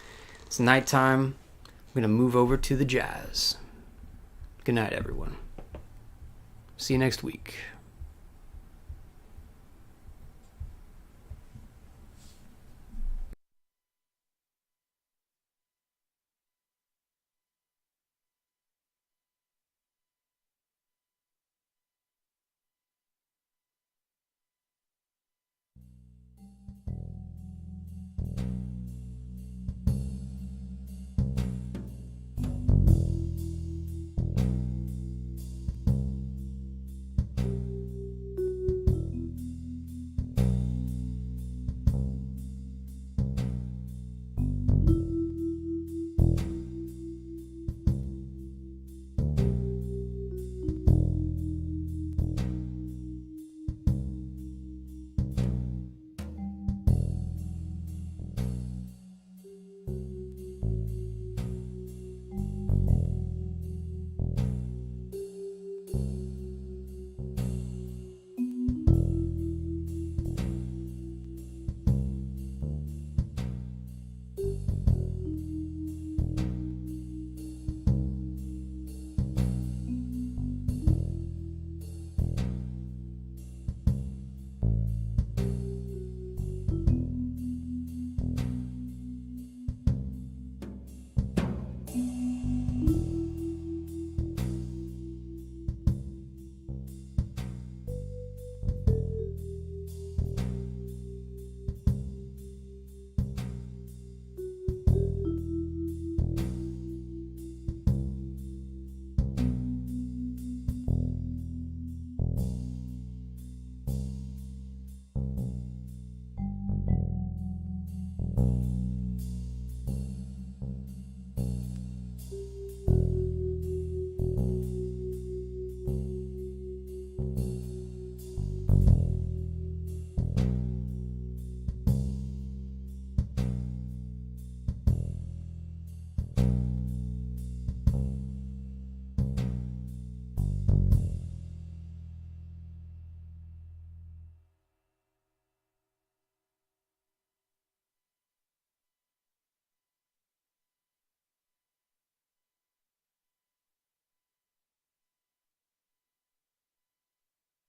It's nighttime. I'm gonna move over to the jazz. Good night, everyone. See you next week.